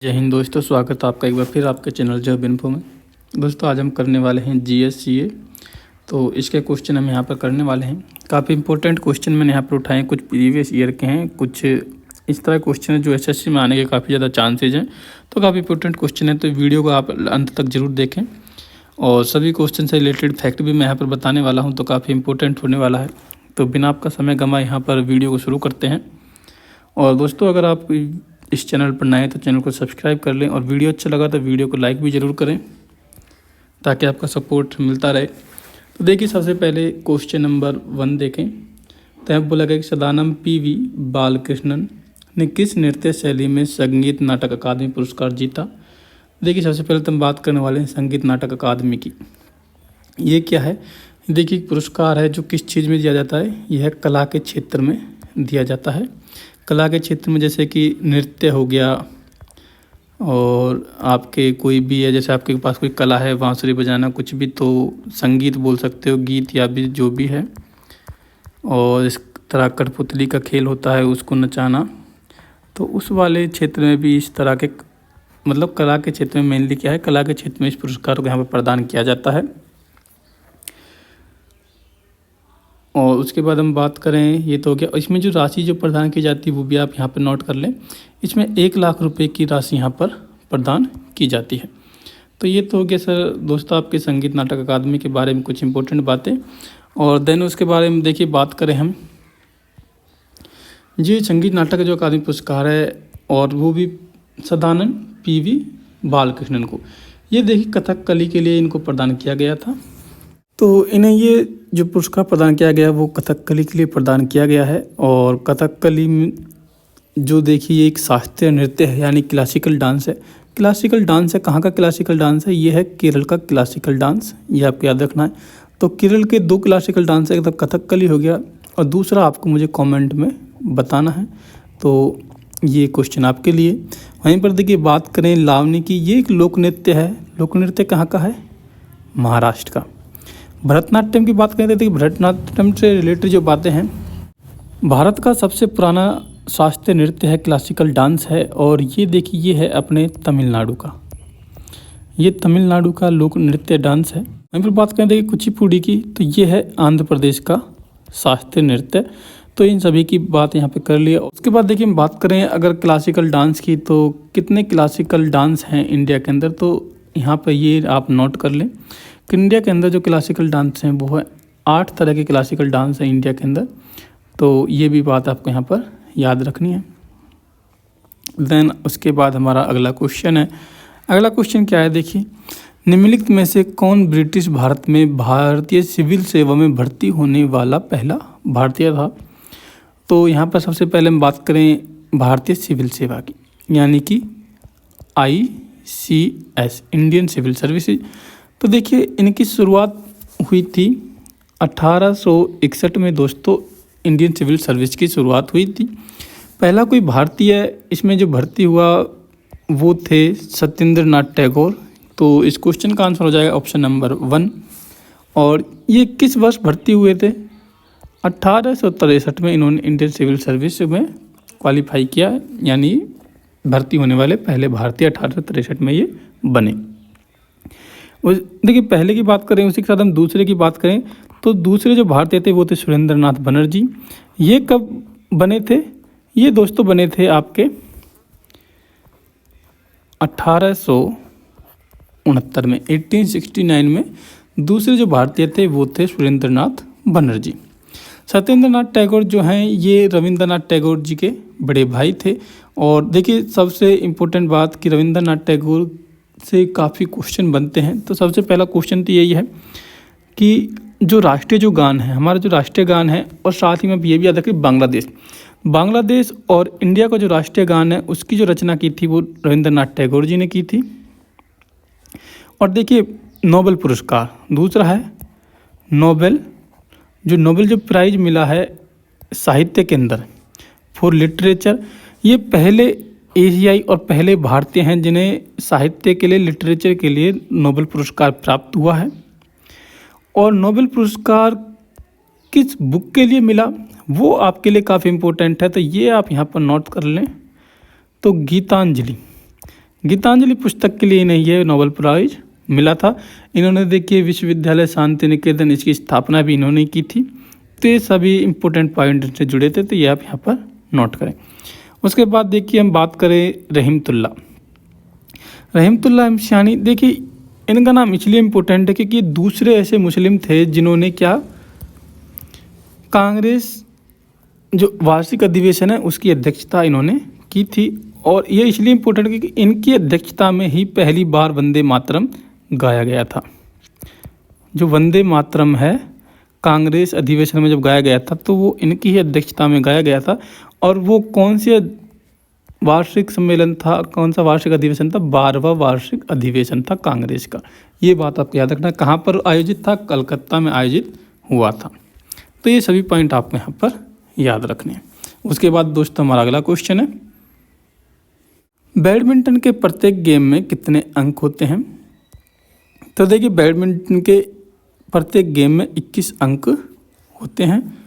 जय हिंद दोस्तों, स्वागत है आपका एक बार फिर आपके चैनल जॉब इन्फो में। दोस्तों आज हम करने वाले हैं GS CA। तो इसके क्वेश्चन हम यहाँ पर करने वाले हैं। काफ़ी इंपॉर्टेंट क्वेश्चन मैंने यहाँ पर उठाए, कुछ प्रीवियस ईयर के हैं, कुछ इस तरह क्वेश्चन है जो SSC में आने के काफ़ी ज़्यादा चांसेज हैं। तो काफ़ी इंपॉर्टेंट क्वेश्चन है, तो वीडियो को आप अंत तक जरूर देखें। और सभी क्वेश्चन से रिलेटेड फैक्ट भी मैं यहाँ पर बताने वाला हूँ, तो काफ़ी इंपॉर्टेंट होने वाला है। तो बिना आपका समय गंवाए यहाँ पर वीडियो को शुरू करते हैं। और दोस्तों अगर आप इस चैनल पर नए हैं तो चैनल को सब्सक्राइब कर लें, और वीडियो अच्छा लगा तो वीडियो को लाइक भी ज़रूर करें ताकि आपका सपोर्ट मिलता रहे। तो देखिए सबसे पहले क्वेश्चन नंबर 1 देखें। तो यहाँ बोला गया कि सदानंद PV बालकृष्णन ने किस नृत्य शैली में संगीत नाटक अकादमी पुरस्कार जीता। देखिए सबसे पहले तो हम बात करने वाले हैं संगीत नाटक अकादमी की। ये क्या है? देखिए पुरस्कार है जो किस चीज़ में दिया जाता है। यह कला के क्षेत्र में दिया जाता है। कला के क्षेत्र में जैसे कि नृत्य हो गया, और आपके कोई भी है, जैसे आपके पास कोई कला है बांसुरी बजाना, कुछ भी, तो संगीत बोल सकते हो, गीत या भी जो भी है। और इस तरह कठपुतली का खेल होता है, उसको नचाना, तो उस वाले क्षेत्र में भी इस तरह के मतलब कला के क्षेत्र में मेनली क्या है, कला के क्षेत्र में इस पुरस्कार को यहाँ पर प्रदान किया जाता है। और उसके बाद हम बात करें, ये तो हो गया। इसमें जो राशि जो प्रदान की जाती है वो भी आप यहाँ पर नोट कर लें। इसमें 1 लाख रुपए की राशि यहाँ पर प्रदान की जाती है। तो ये तो हो गया सर दोस्तों आपके संगीत नाटक अकादमी के बारे में कुछ इंपॉर्टेंट बातें। और देन उसके बारे में देखिए बात करें हम, जी संगीत नाटक जो अकादमी पुरस्कार है, और वो भी सदानंद PV बालकृष्णन को, ये देखिए कथकली के लिए इनको प्रदान किया गया था। तो इन्हें ये जो पुरस्कार प्रदान किया गया वो कथकली के लिए प्रदान किया गया है। और कथकली में जो देखिए एक शास्त्रीय नृत्य है, यानी क्लासिकल डांस है। क्लासिकल डांस है, कहाँ का क्लासिकल डांस है? ये है केरल का क्लासिकल डांस, ये आपको याद रखना है। तो केरल के 2 क्लासिकल डांस है, एक तो कथकली हो गया और दूसरा आपको मुझे कॉमेंट में बताना है। तो ये क्वेश्चन आपके लिए। वहीं पर देखिए बात करें लावनी की, ये एक लोक नृत्य है। लोक नृत्य कहाँ का है? महाराष्ट्र का। भरतनाट्यम की बात करें तो देखिए भरतनाट्यम से रिलेटेड जो बातें हैं, भारत का सबसे पुराना शास्त्रीय नृत्य है, क्लासिकल डांस है। और ये देखिए ये है अपने तमिलनाडु का, ये तमिलनाडु का लोक नृत्य डांस है। वहीं पर बात करें देखिए कुचिपुड़ी की, तो ये है आंध्र प्रदेश का शास्त्रीय नृत्य। तो इन सभी की बात यहाँ पे कर लिया। उसके बाद देखिए हम बात करें अगर क्लासिकल डांस की, तो कितने क्लासिकल डांस हैं इंडिया के अंदर, तो यहाँ पर ये आप नोट कर लें कि इंडिया के अंदर जो क्लासिकल डांस हैं वो है 8 तरह के क्लासिकल डांस हैं इंडिया के अंदर। तो ये भी बात आपको यहाँ पर याद रखनी है। देन उसके बाद हमारा अगला क्वेश्चन है। अगला क्वेश्चन क्या है देखिए, निम्नलिखित में से कौन ब्रिटिश भारत में भारतीय सिविल सेवा में भर्ती होने वाला पहला भारतीय था? तो यहाँ पर सबसे पहले हम बात करें भारतीय सिविल सेवा की, यानी कि ICS इंडियन सिविल सर्विसेज। तो देखिए इनकी शुरुआत हुई थी 1861 में दोस्तों, इंडियन सिविल सर्विस की शुरुआत हुई थी। पहला कोई भारतीय इसमें जो भर्ती हुआ वो थे सत्येंद्र नाथ टैगोर। तो इस क्वेश्चन का आंसर हो जाएगा ऑप्शन नंबर 1। और ये किस वर्ष भर्ती हुए थे? 1863 में इन्होंने इंडियन सिविल सर्विस में क्वालिफाई किया, यानी भर्ती होने वाले पहले भारतीय 1863 में ये बने। देखिए पहले की बात करें, उसी के साथ हम दूसरे की बात करें, तो दूसरे जो भारतीय थे वो थे सुरेंद्र नाथ बनर्जी। ये कब बने थे? ये दोस्तों बने थे आपके 1869 में, 1869 में। दूसरे जो भारतीय थे वो थे सुरेंद्र नाथ बनर्जी। सत्येंद्र नाथ टैगोर जो हैं ये रविंद्रनाथ टैगोर जी के बड़े भाई थे। और देखिए सबसे इम्पोर्टेंट बात कि रविंद्रनाथ टैगोर से काफ़ी क्वेश्चन बनते हैं। तो सबसे पहला क्वेश्चन तो यही है कि जो राष्ट्रीय जो गान है, हमारा जो राष्ट्रीय गान है, और साथ ही में ये भी याद रखें बांग्लादेश और इंडिया का जो राष्ट्रीय गान है उसकी जो रचना की थी वो रविंद्रनाथ टैगोर जी ने की थी। और देखिए नोबेल पुरस्कार दूसरा है नोबेल, जो नोबेल जो प्राइज मिला है साहित्य के अंदर फॉर लिटरेचर, ये पहले एशियाई और पहले भारतीय हैं जिन्हें साहित्य के लिए, लिटरेचर के लिए नोबेल पुरस्कार प्राप्त हुआ है। और नोबेल पुरस्कार किस बुक के लिए मिला वो आपके लिए काफ़ी इम्पोर्टेंट है, तो ये आप यहाँ पर नोट कर लें। तो गीतांजलि, गीतांजलि पुस्तक के लिए इन्हें ये नोबेल प्राइज मिला था। इन्होंने देखिए विश्वविद्यालय शांति निकेतन, इसकी स्थापना भी इन्होंने की थी। तो ये सभी इंपॉर्टेंट पॉइंट से जुड़े थे, तो ये आप यहाँ पर नोट करें। उसके बाद देखिए हम बात करें रहीमतुल्लाह इमशानी। देखिए इनका नाम इसलिए इम्पोर्टेंट है क्योंकि दूसरे ऐसे मुस्लिम थे जिन्होंने क्या, कांग्रेस जो वार्षिक अधिवेशन है उसकी अध्यक्षता इन्होंने की थी। और ये इसलिए इम्पोर्टेंट है क्योंकि इनकी अध्यक्षता में ही पहली बार वंदे मातरम गाया गया था। जो वंदे मातरम है कांग्रेस अधिवेशन में जब गाया गया था तो वो इनकी ही अध्यक्षता में गाया गया था। और वो कौन सी वार्षिक सम्मेलन था, कौन सा वार्षिक अधिवेशन था? 12वां वार्षिक अधिवेशन था कांग्रेस का। ये बात आपको याद रखना। कहाँ पर आयोजित था? कलकत्ता में आयोजित हुआ था। तो ये सभी पॉइंट आपको यहाँ पर याद रखने हैं। उसके बाद दोस्तों हमारा अगला क्वेश्चन है, बैडमिंटन के प्रत्येक गेम में कितने अंक होते हैं? तो देखिए बैडमिंटन के प्रत्येक गेम में 21 अंक होते हैं।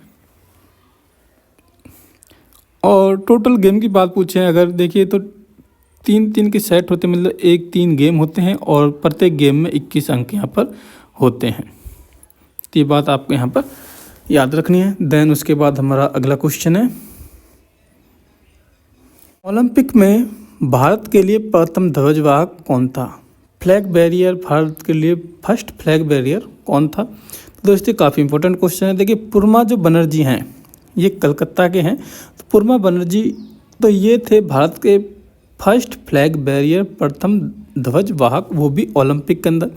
और टोटल गेम की बात पूछें अगर देखिए तो 3-3 के सेट होते हैं, मतलब 1-3 गेम होते हैं और प्रत्येक गेम में 21 अंक यहाँ पर होते हैं। तो ये बात आपको यहाँ पर याद रखनी है। देन उसके बाद हमारा अगला क्वेश्चन है, ओलंपिक में भारत के लिए प्रथम ध्वजवाहक कौन था? फ्लैग बैरियर, भारत के लिए फर्स्ट फ्लैग बैरियर कौन था? तो दोस्तों काफ़ी इंपॉर्टेंट क्वेश्चन है। देखिए पुरमा जो बनर्जी हैं ये कलकत्ता के हैं। तो पुरमा बनर्जी तो ये थे भारत के फर्स्ट फ्लैग बैरियर, प्रथम ध्वजवाहक, वो भी ओलंपिक के अंदर।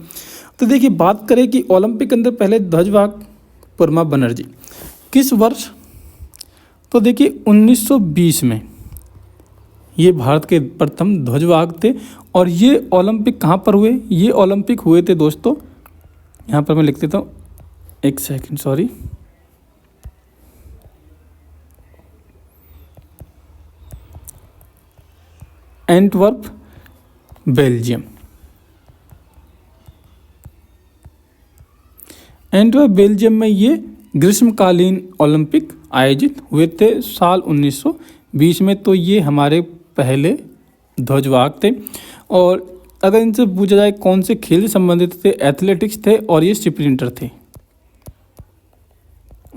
तो देखिए बात करें कि ओलंपिक के अंदर पहले ध्वजवाहक पुरमा बनर्जी किस वर्ष? तो देखिए 1920 में ये भारत के प्रथम ध्वजवाहक थे। और ये ओलंपिक कहाँ पर हुए? ये ओलंपिक हुए थे दोस्तों, यहाँ पर मैं लिख देता हूँ, एक second sorry, Antwerp Belgium. Antwerp Belgium में ये ग्रीष्मकालीन ओलंपिक आयोजित हुए थे साल 1920 में। तो ये हमारे पहले ध्वजवाहक थे। और अगर इनसे पूछा जाए कौन से खेल से संबंधित थे, एथलेटिक्स थे और ये स्प्रिंटर थे।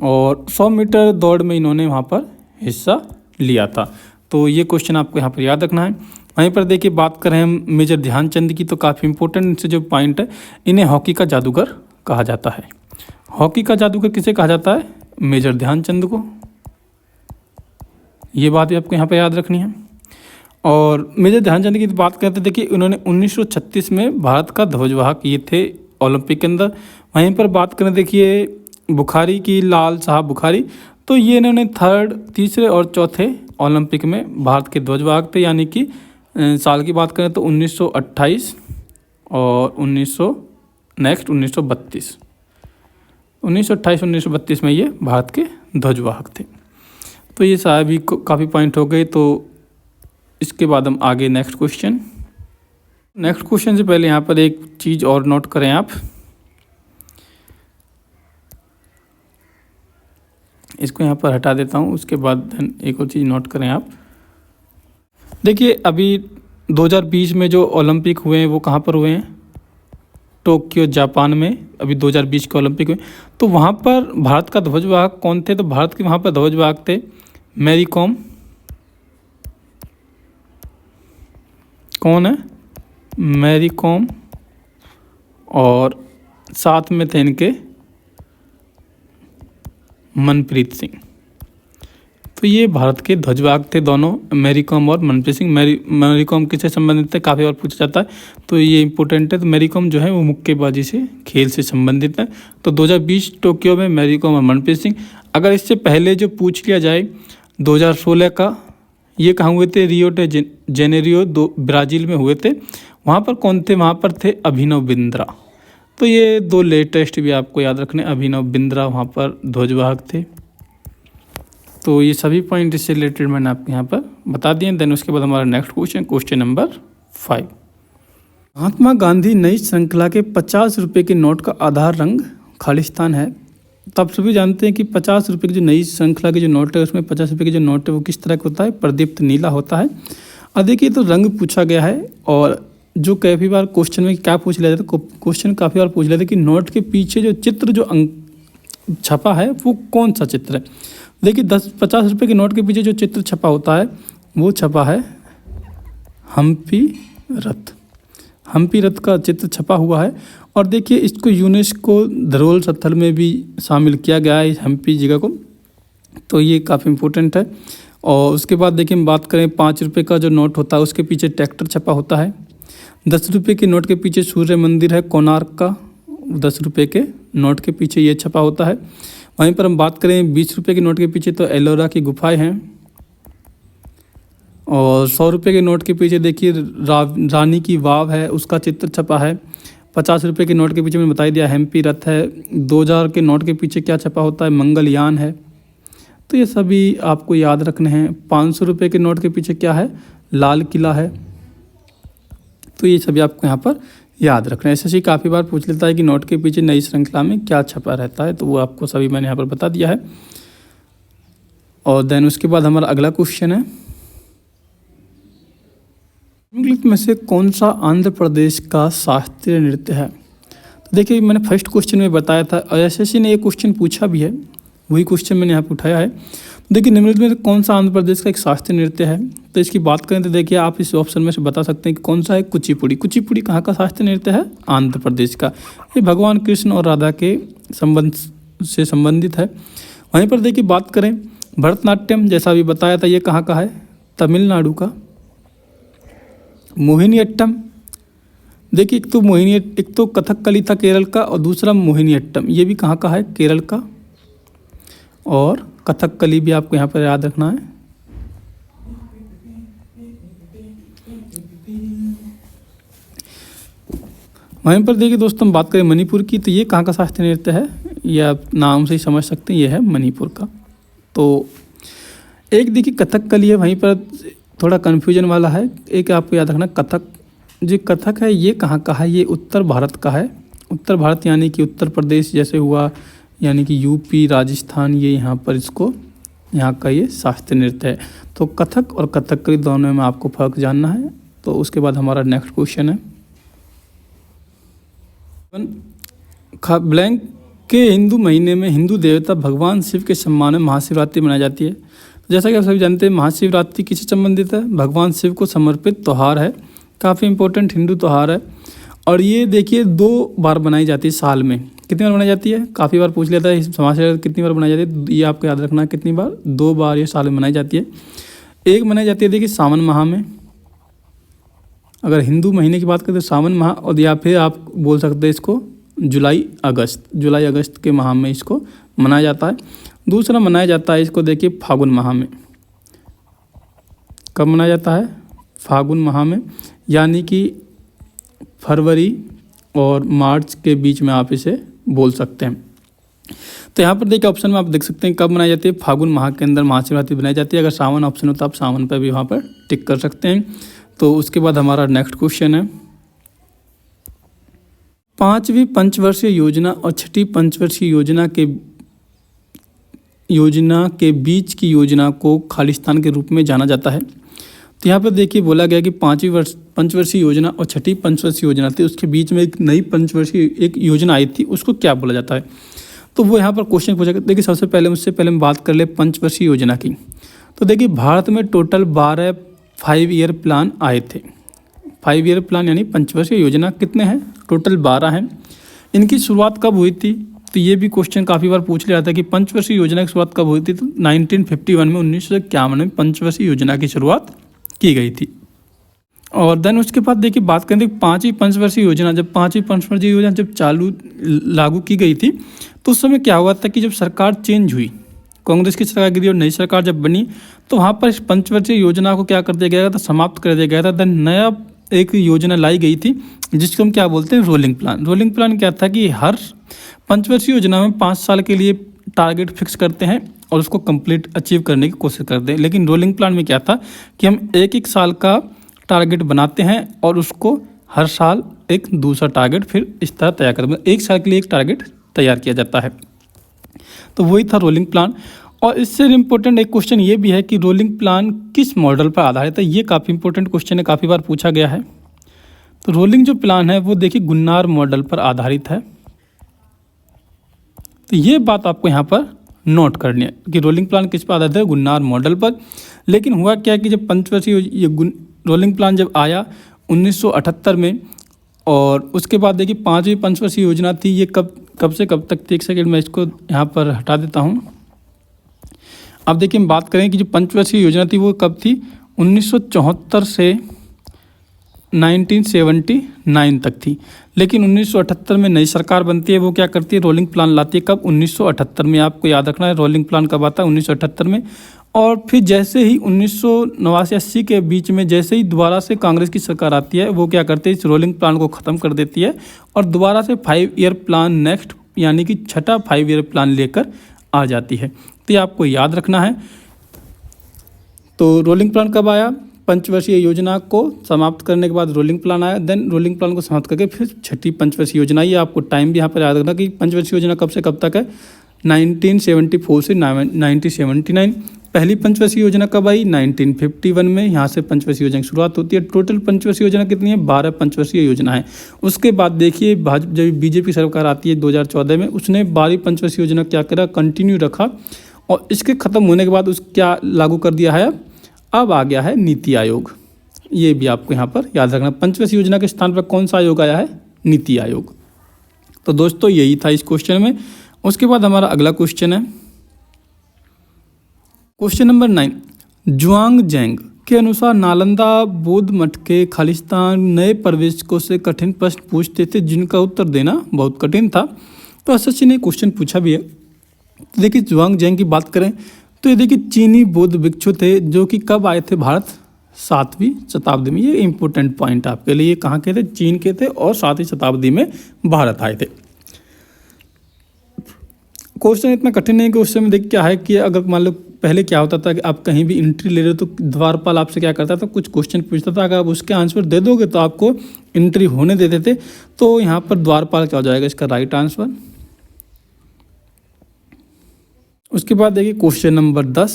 और 100 मीटर दौड़ में इन्होंने वहाँ पर हिस्सा लिया था। तो ये क्वेश्चन आपको यहाँ पर याद रखना है। वहीं पर देखिए बात करें हम मेजर ध्यानचंद की, तो काफ़ी इंपॉर्टेंट से जो पॉइंट है, इन्हें हॉकी का जादूगर कहा जाता है। हॉकी का जादूगर किसे कहा जाता है? मेजर ध्यानचंद को। ये बात भी आपको यहाँ पर याद रखनी है। और मेजर ध्यानचंद की बात करते देखिए उन्होंने 1936 में भारत का ध्वजवाहक ये थे ओलंपिक के अंदर। वहीं पर बात करें देखिए बुखारी की, लाल साहब बुखारी, तो ये इन्होंने तीसरे और चौथे ओलंपिक में भारत के ध्वजवाहक थे। यानी कि साल की बात करें तो 1928 और 1932 1932 में ये भारत के ध्वजवाहक थे। तो ये सारे भी काफ़ी पॉइंट हो गए। तो इसके बाद हम आगे नेक्स्ट क्वेश्चन से पहले यहाँ पर एक चीज़ और नोट करें आप, इसको यहाँ पर हटा देता हूँ। उसके बाद एक और चीज़ नोट करें आप। देखिए अभी 2020 में जो ओलंपिक हुए हैं वो कहाँ पर हुए हैं? टोक्यो जापान में अभी 2020 के ओलंपिक हुए। तो वहाँ पर भारत का ध्वजवाहक कौन थे? तो भारत के वहाँ पर ध्वजवाहक थे मैरी कॉम। कौन है? मैरी कॉम। और साथ में थे इनके मनप्रीत सिंह। तो ये भारत के ध्वजवाहक थे दोनों, मैरी कॉम और मनप्रीत सिंह। मैरी कॉम किससे संबंधित है? काफ़ी बार पूछा जाता है, तो ये इंपॉर्टेंट है। तो मैरी कॉम जो है वो मुक्केबाजी से, खेल से संबंधित है। तो 2020 टोक्यो में मैरी कॉम और मनप्रीत सिंह। अगर इससे पहले जो पूछ लिया जाए 2016 का, ये कहाँ हुए थे? रियो डे जेनेरियो ब्राज़ील में हुए थे। वहाँ पर कौन थे? वहाँ पर थे अभिनव बिंद्रा। तो ये दो लेटेस्ट भी आपको याद रखने, अभिनव बिंद्रा वहाँ पर ध्वजवाहक थे। तो ये सभी पॉइंट इससे रिलेटेड मैंने आपको यहाँ पर बता दिए। देन उसके बाद हमारा next question number 5, Mahatma Gandhi नई श्रृंखला के 50 रुपये के नोट का आधार रंग खालिस्तान है। तो आप सभी जानते हैं कि 50 रुपये की जो नई श्रृंखला की जो नोट है उसमें 50 रुपये की जो नोट है वो किस तरह का होता है? प्रदीप्त नीला होता है। अब देखिए तो रंग पूछा गया है, और जो काफ़ी बार क्वेश्चन में क्या पूछ लिया जाता है, क्वेश्चन काफ़ी बार पूछ लिया था कि नोट के पीछे जो चित्र जो छपा है वो कौन सा चित्र है। देखिए 50 रुपये के नोट के पीछे जो चित्र छपा होता है वो छपा है हम्पी रथ। हम्पी रथ का चित्र छपा हुआ है। और देखिए इसको यूनेस्को धरोहर स्थल में भी शामिल किया गया है, इस हम्पी जगह को, तो ये काफ़ी इम्पोर्टेंट है। और उसके बाद देखिए हम बात करें 5 रुपये का जो नोट होता है उसके पीछे ट्रैक्टर छपा होता है। 10 रुपये के नोट के पीछे सूर्य मंदिर है कोणार्क का, 10 रुपये के नोट के पीछे ये छपा होता है। वहीं पर हम बात करें 20 रुपये के नोट के पीछे तो एलोरा की गुफाएं हैं। और 100 रुपये के नोट के पीछे देखिए रानी की वाव है, उसका चित्र छपा है। 50 रुपये के नोट के पीछे मैंने बता ही दिया हम्पी रथ है। 2000 के नोट के पीछे क्या छपा होता है, मंगलयान है। तो ये सभी आपको याद रखने हैं। 500 रुपये के नोट के पीछे क्या है, लाल किला है। तो ये सभी आपको यहाँ पर याद रखना है। ऐसे काफ़ी बार पूछ लेता है कि नोट के पीछे नई श्रृंखला में क्या छपा रहता है, तो वो आपको सभी मैंने यहाँ पर बता दिया है। और देन उसके बाद हमारा अगला क्वेश्चन है, निम्नलिखित में से कौन सा आंध्र प्रदेश का शास्त्रीय नृत्य है। तो देखिए मैंने फर्स्ट क्वेश्चन में बताया था, एसएससी ने ये क्वेश्चन पूछा भी है, वही क्वेश्चन मैंने यहाँ पर उठाया है। तो देखिए निम्नलिखित में कौन सा आंध्र प्रदेश का एक शास्त्रीय नृत्य है, तो इसकी बात करें तो देखिए आप इस ऑप्शन में से बता सकते हैं कि कौन सा है, कुचिपुड़ी। कुचिपुड़ी कहाँ का शास्त्रीय नृत्य है, आंध्र प्रदेश का। ये भगवान कृष्ण और राधा के संबंध से संबंधित है। वहीं पर देखिए बात करें भरतनाट्यम, जैसा अभी बताया था, ये कहाँ का है, तमिलनाडु का। मोहिनीअट्टम, देखिए एक तो कथकली था केरल का, और दूसरा मोहिनीअट्टम, ये भी कहाँ का है, केरल का। और कथकली भी आपको यहाँ पर याद रखना है। वहीं पर देखिए दोस्तों हम बात करें मणिपुर की, तो ये कहाँ का शास्त्रीय नृत्य है, ये आप नाम से ही समझ सकते हैं, ये है मणिपुर का। तो एक देखिए कथकली है, वहीं पर थोड़ा कन्फ्यूजन वाला है। एक आपको याद रखना, कथक है ये कहाँ का है, ये उत्तर भारत का है। उत्तर भारत यानी कि उत्तर प्रदेश जैसे हुआ, यानी कि यूपी, राजस्थान, ये यहाँ पर इसको यहाँ का ये शास्त्रीय नृत्य है। तो कथक और कथकली दोनों में आपको फर्क जानना है। तो उसके बाद हमारा नेक्स्ट क्वेश्चन है, ब्लैंक के हिंदू महीने में हिंदू देवता भगवान शिव के सम्मान में महाशिवरात्रि मनाई जाती है। जैसा कि आप सभी जानते हैं महाशिवरात्रि किससे संबंधित है, भगवान शिव को समर्पित त्यौहार है, काफ़ी इंपॉर्टेंट हिंदू त्यौहार है। और ये देखिए 2 बार बनाई जाती है साल में। कितनी बार बनाई जाती है, काफ़ी बार पूछ लेता है महाशिवरात्रि कितनी बार बनाई जाती है, ये आपको याद रखना है कितनी बार, 2 बार ये साल में मनाई जाती है। एक मनाई जाती है देखिए सावन माह में, अगर हिंदू महीने की बात करें तो सावन माह, और या फिर आप बोल सकते हैं इसको जुलाई अगस्त के माह में इसको मनाया जाता है। दूसरा मनाया जाता है इसको देखिए फागुन माह में। कब मनाया जाता है, फागुन माह में, यानी कि फरवरी और मार्च के बीच में आप इसे बोल सकते हैं। तो यहाँ पर देखिए ऑप्शन में आप देख सकते हैं कब मनाई जाती है, फागुन माह के अंदर महाशिवरात्रि बनाई जाती है। अगर सावन ऑप्शन हो तो आप सावन पर भी वहाँ पर टिक कर सकते हैं। तो उसके बाद हमारा नेक्स्ट क्वेश्चन है, 5वीं पंचवर्षीय योजना और 6ठी पंचवर्षीय योजना के बीच की योजना को खालिस्तान के रूप में जाना जाता है। तो यहाँ पर देखिए बोला गया कि 5वीं पंचवर्षीय योजना और 6ठी पंचवर्षीय योजना थी, उसके बीच में एक नई पंचवर्षीय एक योजना आई थी, उसको क्या बोला जाता है। तो वो यहाँ पर क्वेश्चन पूछा गया। देखिए सबसे पहले उससे पहले हम बात कर ले पंचवर्षीय योजना की। तो देखिए भारत में टोटल 12 5 ईयर प्लान आए थे। 5 ईयर प्लान यानी पंचवर्षीय योजना कितने हैं, टोटल 12 हैं। इनकी शुरुआत कब हुई थी, तो ये भी क्वेश्चन काफ़ी बार पूछ लिया था कि पंचवर्षीय योजना की शुरुआत कब हुई थी। तो 1951 में 1951 में पंचवर्षीय योजना की शुरुआत की गई थी। और देन उसके बाद देखिए बात करें 5वीं पंचवर्षीय योजना, जब 5वीं पंचवर्षीय योजना जब लागू की गई थी तो उस समय क्या हुआ था कि जब सरकार चेंज हुई, कांग्रेस की सरकार गिरी और नई सरकार जब बनी, तो वहाँ पर इस पंचवर्षीय योजना को क्या कर दिया गया था, समाप्त कर दिया गया था। देन नया एक योजना लाई गई थी जिसको हम क्या बोलते हैं, रोलिंग प्लान। रोलिंग प्लान क्या था कि हर पंचवर्षीय योजना में 5 साल के लिए टारगेट फिक्स करते हैं और उसको कंप्लीट अचीव करने की कोशिश करते हैं। लेकिन रोलिंग प्लान में क्या था कि हम एक साल का टारगेट बनाते हैं और उसको हर साल एक दूसरा टारगेट फिर इस तरह तैयार करते हैं, 1 साल के लिए एक टारगेट तैयार किया जाता है। तो वही था रोलिंग प्लान। और इससे इम्पोर्टेंट एक क्वेश्चन ये भी है कि रोलिंग प्लान किस मॉडल पर आधारित है। ये काफ़ी इंपॉर्टेंट क्वेश्चन है, काफ़ी बार पूछा गया है। तो रोलिंग जो प्लान है वो देखिए गुन्नार मॉडल पर आधारित है। तो ये बात आपको यहाँ पर नोट करनी है कि रोलिंग प्लान किस पर आधारित है, गुन्नार मॉडल पर। लेकिन हुआ क्या कि जब पंचवर्षीय रोलिंग प्लान जब आया 1978 में, और उसके बाद देखिए 5वीं पंचवर्षीय योजना थी। ये कब से कब तक थी, एक सेकेंड मैं इसको यहाँ पर हटा देता हूँ। अब देखिए हम बात करें कि जो पंचवर्षीय योजना थी वो कब थी, 1974 से 1979 तक थी। लेकिन 1978 में नई सरकार बनती है, वो क्या करती है, रोलिंग प्लान लाती है। कब, 1978 में। आपको याद रखना है रोलिंग प्लान कब आता है, 1978 में। और फिर जैसे ही 1989-80 के बीच में जैसे ही दोबारा से कांग्रेस की सरकार आती है, वो क्या करती है, इस रोलिंग प्लान को ख़त्म कर देती है और दोबारा से 5 ईयर प्लान नेक्स्ट, यानी कि छठा 5 ईयर प्लान लेकर आ जाती है। तो ये आपको याद रखना है। तो रोलिंग प्लान कब आया, पंचवर्षीय योजना को समाप्त करने के बाद रोलिंग प्लान आया। देन रोलिंग प्लान को समाप्त करके फिर छठी पंचवर्षीय योजना। ये आपको टाइम भी यहाँ पर याद रखना कि पंचवर्षीय योजना कब से कब तक है, 1974 से 1979। पहली पंचवर्षीय योजना कब आई, 1951 में। यहाँ से पंचवर्षीय योजना की शुरुआत होती है। टोटल पंचवर्षीय योजना कितनी है, 12 पंचवर्षीय योजना है। उसके बाद देखिए जब बीजेपी सरकार आती है 2014 में, उसने 12वीं पंचवर्षीय योजना क्या करा, कंटिन्यू रखा। और इसके ख़त्म होने के बाद उस क्या लागू कर दिया है, अब आ गया है नीति आयोग। ये भी आपको यहाँ पर याद रखना, पंचवर्षीय योजना के स्थान पर कौन सा आयोग आया है, नीति आयोग। तो दोस्तों यही था इस क्वेश्चन में। उसके बाद हमारा अगला क्वेश्चन है क्वेश्चन नंबर 9। जुआंगजैंग के अनुसार नालंदा बौद्ध मठ के खालिस्तान नए प्रवेशकों से कठिन प्रश्न पूछते थे जिनका उत्तर देना बहुत कठिन था। तो सचिन ने क्वेश्चन पूछा भी है। तो देखिए जुआंगजैंग की बात करें तो ये देखिए चीनी बौद्ध भिक्षु थे जो कि कब आए थे भारत, 7वीं शताब्दी में। ये इंपॉर्टेंट पॉइंट आपके लिए, कहाँ के थे, चीन के थे और 7वीं शताब्दी में भारत आए थे। क्वेश्चन इतना कठिन नहीं। क्वेश्चन में देख क्या है कि अगर मान लो पहले क्या होता था कि आप कहीं भी एंट्री ले रहे हो तो द्वारपाल आपसे क्या करता था, कुछ क्वेश्चन पूछता था। अगर आप उसके आंसर दे दोगे तो आपको एंट्री होने देते थे। तो यहाँ पर द्वारपाल क्या हो जाएगा इसका राइट आंसर। उसके बाद देखिए question number 10।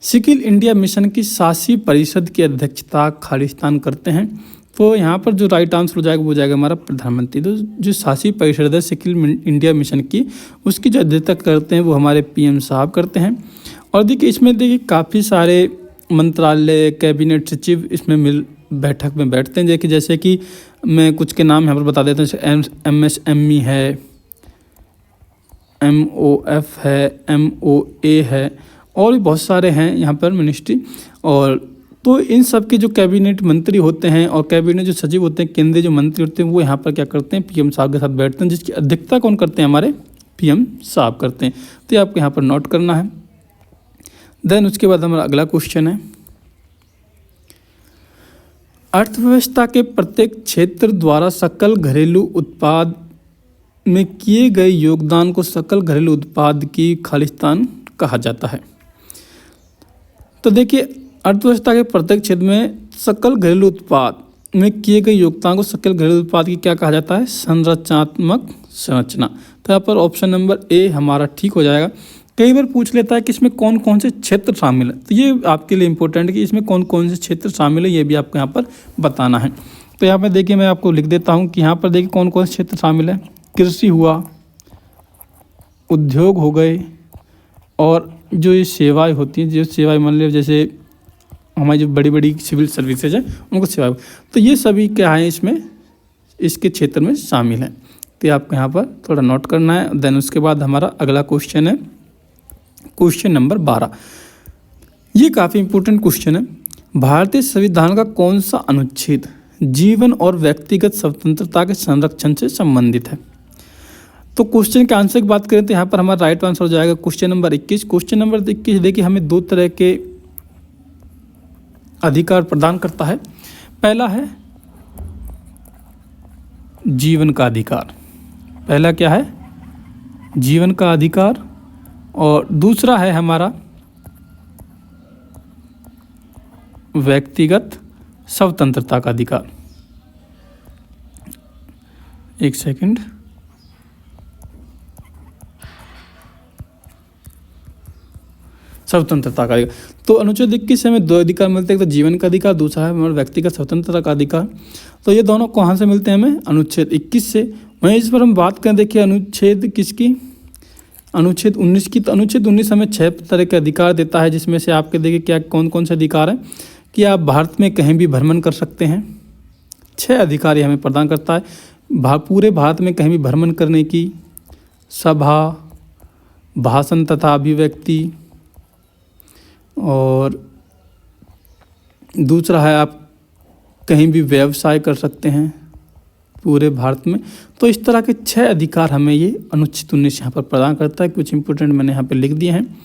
Skill India mission की शासी परिषद की अध्यक्षता खालिस्तान करते हैं। तो यहाँ पर जो राइट आंसर हो जाएगा वो जाएगा हमारा प्रधानमंत्री। तो जो शासी परिषद है स्किल इंडिया मिशन की, उसकी जो अध्यक्षता करते हैं वो हमारे पीएम साहब करते हैं। और देखिए इसमें देखिए काफ़ी सारे मंत्रालय, कैबिनेट सचिव इसमें बैठक में बैठते हैं। देखिए जैसे कि मैं कुछ के नाम यहाँ पर बता देता हूँ, जैसे MSME है, MOF है, MOA है, और भी बहुत सारे हैं यहाँ पर मिनिस्ट्री। और तो इन सब के जो कैबिनेट मंत्री होते हैं और कैबिनेट जो सचिव होते हैं, केंद्रीय जो मंत्री होते हैं, वो यहाँ पर क्या करते हैं, पीएम साहब के साथ बैठते हैं, जिसकी अध्यक्षता कौन करते हैं, हमारे पीएम साहब करते हैं। तो ये आपको यहाँ पर नोट करना है। देन उसके बाद हमारा अगला क्वेश्चन है, अर्थव्यवस्था के प्रत्येक क्षेत्र द्वारा सकल घरेलू उत्पाद में किए गए योगदान को सकल घरेलू उत्पाद की खालिस्तान कहा जाता है। तो देखिए अर्थव्यवस्था के प्रत्येक क्षेत्र में सकल घरेलू उत्पाद में किए गए योगदान को सकल घरेलू उत्पाद की क्या कहा जाता है, संरचनात्मक संरचना। तो यहाँ पर ऑप्शन नंबर ए हमारा ठीक हो जाएगा। कई बार पूछ लेता है कि इसमें कौन कौन से क्षेत्र शामिल है, तो ये आपके लिए इंपॉर्टेंट है कि इसमें कौन कौन से क्षेत्र शामिल है, ये भी आपको यहाँ पर बताना है। तो यहाँ पर देखिए मैं आपको लिख देता हूँ कि यहाँ पर देखिए कौन कौन से क्षेत्र शामिल है। कृषि हुआ, उद्योग हो गए, और जो ये सेवाएं होती हैं, जो सेवाएं मान लीजिए जैसे हमारी जो बड़ी बड़ी सिविल सर्विसेज है उनको सेवाएं, तो ये सभी क्या है इसमें, इसके क्षेत्र में शामिल हैं। तो ये आपको यहाँ पर थोड़ा नोट करना है। देन उसके बाद हमारा अगला क्वेश्चन है क्वेश्चन नंबर 12। ये काफ़ी इंपॉर्टेंट क्वेश्चन है। भारतीय संविधान का कौन सा अनुच्छेद जीवन और व्यक्तिगत स्वतंत्रता के संरक्षण से संबंधित है। तो क्वेश्चन के आंसर की बात करें तो यहाँ पर हमारा राइट आंसर हो जाएगा क्वेश्चन नंबर 21। क्वेश्चन नंबर 21 देखिए हमें दो तरह के अधिकार प्रदान करता है। पहला है जीवन का अधिकार, पहला क्या है, जीवन का अधिकार, और दूसरा है हमारा व्यक्तिगत स्वतंत्रता का अधिकार। एक सेकंड, स्वतंत्रता का अधिकार। तो अनुच्छेद 21 से हमें दो अधिकार मिलते हैं, एक तो जीवन का अधिकार, दूसरा है हमारे व्यक्तिगत स्वतंत्रता का अधिकार। तो ये दोनों कहाँ से मिलते हैं हमें? अनुच्छेद 21 से। वहीं इस पर हम बात करें, देखिए अनुच्छेद किसकी, अनुच्छेद 19 की। तो अनुच्छेद 19 हमें 6 तरह के अधिकार देता है, जिसमें से आपके देखिए क्या कौन कौन से अधिकार हैं कि आप भारत में कहीं भी भ्रमण कर सकते हैं। 6 अधिकार ये हमें प्रदान करता है, पूरे भारत में कहीं भी भ्रमण करने की, सभा, भाषण तथा अभिव्यक्ति, और दूसरा है आप कहीं भी व्यवसाय कर सकते हैं पूरे भारत में। तो इस तरह के 6 अधिकार हमें ये अनुच्छेद 19 यहाँ पर प्रदान करता है। कुछ इंपॉर्टेंट मैंने यहाँ पे लिख दिए हैं।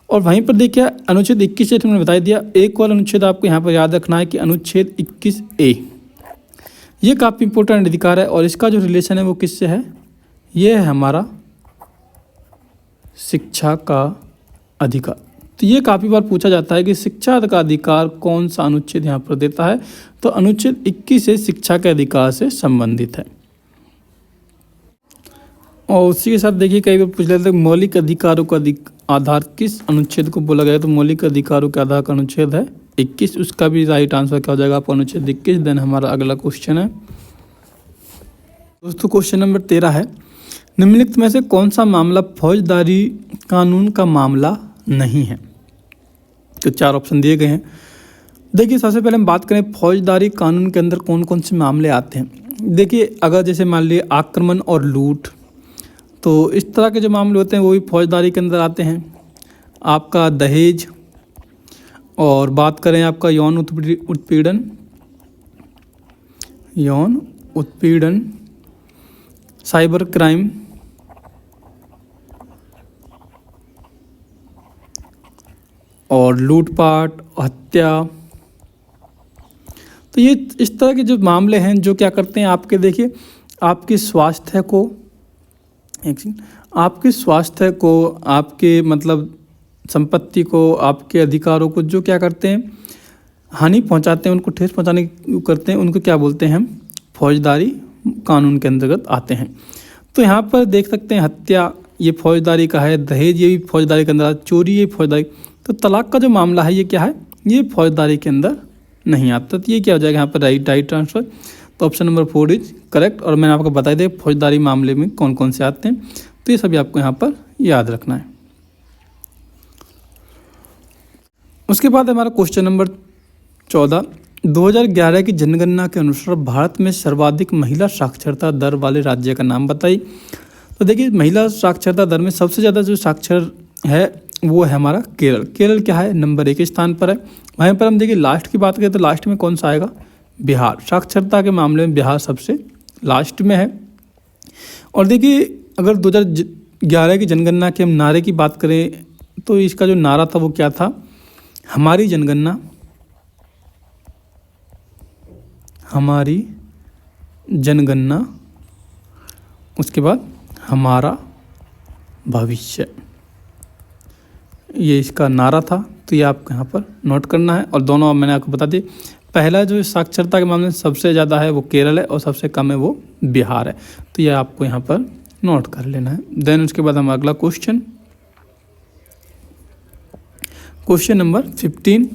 और वहीं पर देखिए अनुच्छेद 21 से मैंने बता दिया। एक और अनुच्छेद आपको यहाँ पर याद रखना है कि अनुच्छेद 21A, ये काफ़ी इंपॉर्टेंट अधिकार है और इसका जो रिलेशन है वो किससे है? ये है हमारा शिक्षा का अधिकार। तो ये काफ़ी बार पूछा जाता है कि शिक्षा का अधिकार कौन सा अनुच्छेद यहाँ पर देता है? तो अनुच्छेद 21 से शिक्षा के अधिकार से संबंधित है। और उसी के साथ देखिए कई बार पूछ लेते हैं मौलिक अधिकारों का आधार किस अनुच्छेद को बोला गया? तो मौलिक अधिकारों के आधार का अनुच्छेद है 21। उसका भी राइट आंसर क्या हो जाएगा आपका? अनुच्छेद 21। देन हमारा अगला क्वेश्चन है दोस्तों, क्वेश्चन नंबर 13 है, निम्नलिखित में से कौन सा मामला फौजदारी कानून का मामला नहीं है? तो 4 ऑप्शन दिए गए हैं। देखिए सबसे पहले हम बात करें फौजदारी कानून के अंदर कौन कौन से मामले आते हैं। देखिए अगर जैसे मान लीजिए आक्रमण और लूट, तो इस तरह के जो मामले होते हैं वो भी फौजदारी के अंदर आते हैं। आपका दहेज, और बात करें आपका यौन उत्पीड़न, साइबर क्राइम, और लूटपाट, हत्या। तो ये इस तरह के जो मामले हैं जो क्या करते हैं आपके, देखिए आपके स्वास्थ्य को, आपके मतलब संपत्ति को, आपके अधिकारों को जो क्या करते हैं हानि पहुंचाते हैं, उनको ठेस पहुंचाने करते हैं, उनको क्या बोलते हैं हम? फौजदारी कानून के अंतर्गत आते हैं। तो यहाँ पर देख सकते हैं हत्या ये फौजदारी का है, दहेज ये भी फौजदारी के अंदर, चोरी ये फौजदारी। तो तलाक का जो मामला है ये क्या है? ये फौजदारी के अंदर नहीं आता। तो ये क्या हो जाएगा यहाँ पर? Right transfer. तो ऑप्शन नंबर 4 इज करेक्ट। और मैंने आपको बता दिया फौजदारी मामले में कौन कौन से आते हैं, तो ये सभी आपको यहाँ पर याद रखना है। उसके बाद हमारा क्वेश्चन नंबर 14, 2011 की जनगणना के अनुसार भारत में सर्वाधिक महिला साक्षरता दर वाले राज्य का नाम बताइए। तो देखिए महिला साक्षरता दर में सबसे ज़्यादा जो साक्षर है वो है हमारा केरल। केरल क्या है? नंबर 1 स्थान पर है। वहीं पर हम देखिए लास्ट की बात करें तो लास्ट में कौन सा आएगा? बिहार। साक्षरता के मामले में बिहार सबसे लास्ट में है। और देखिए अगर 2011 की जनगणना के हम नारे की बात करें तो इसका जो नारा था वो क्या था? हमारी जनगणना हमारी जनगणना, उसके बाद हमारा भविष्य, ये इसका नारा था। तो ये आपको यहाँ पर नोट करना है। और दोनों मैंने आपको बता दी, पहला जो साक्षरता के मामले में सबसे ज़्यादा है वो केरल है और सबसे कम है वो बिहार है। तो ये आपको यहाँ पर नोट कर लेना है। देन उसके बाद हम अगला क्वेश्चन नंबर 15,